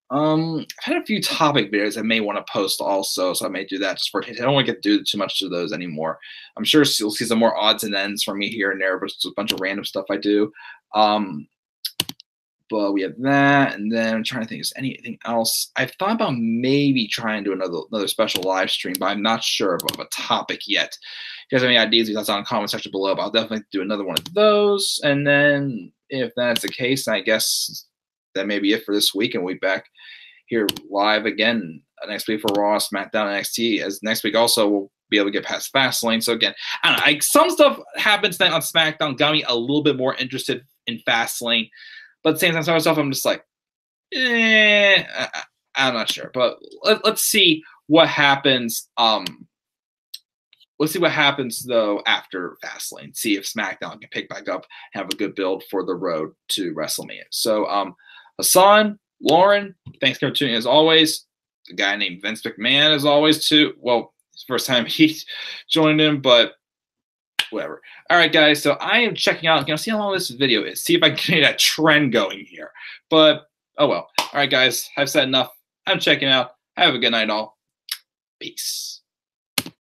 S1: I've had a few topic videos I may want to post also, so I may do that just for I don't want to get to do too much to those anymore. I'm sure you'll see some more odds and ends from me here and there, but it's a bunch of random stuff I do. But we have that, and then I'm trying to think, is anything else? I've thought about maybe trying to do another special live stream, but I'm not sure of a topic yet. If you guys have any ideas, leave those on the comment section below, but I'll definitely do another one of those. And then if that's the case, I guess that may be it for this week, and we'll be back here live again next week for Raw, SmackDown, and NXT. As next week also we'll be able to get past Fastlane. So again, I don't know, some stuff happens tonight on SmackDown got me a little bit more interested in Fastlane, but at the same time, myself, I'm just like, I'm not sure. But let's see what happens. Let's see what happens though after Fastlane. See if SmackDown can pick back up and have a good build for the road to WrestleMania. So Hassan, Lauren, thanks for tuning in as always. The guy named Vince McMahon as always too. Well, it's the first time he joined him, but whatever. All right, guys. So I am checking out. See how long this video is. See if I can get a trend going here. But oh well. All right, guys. I've said enough. I'm checking out. Have a good night, all. Peace.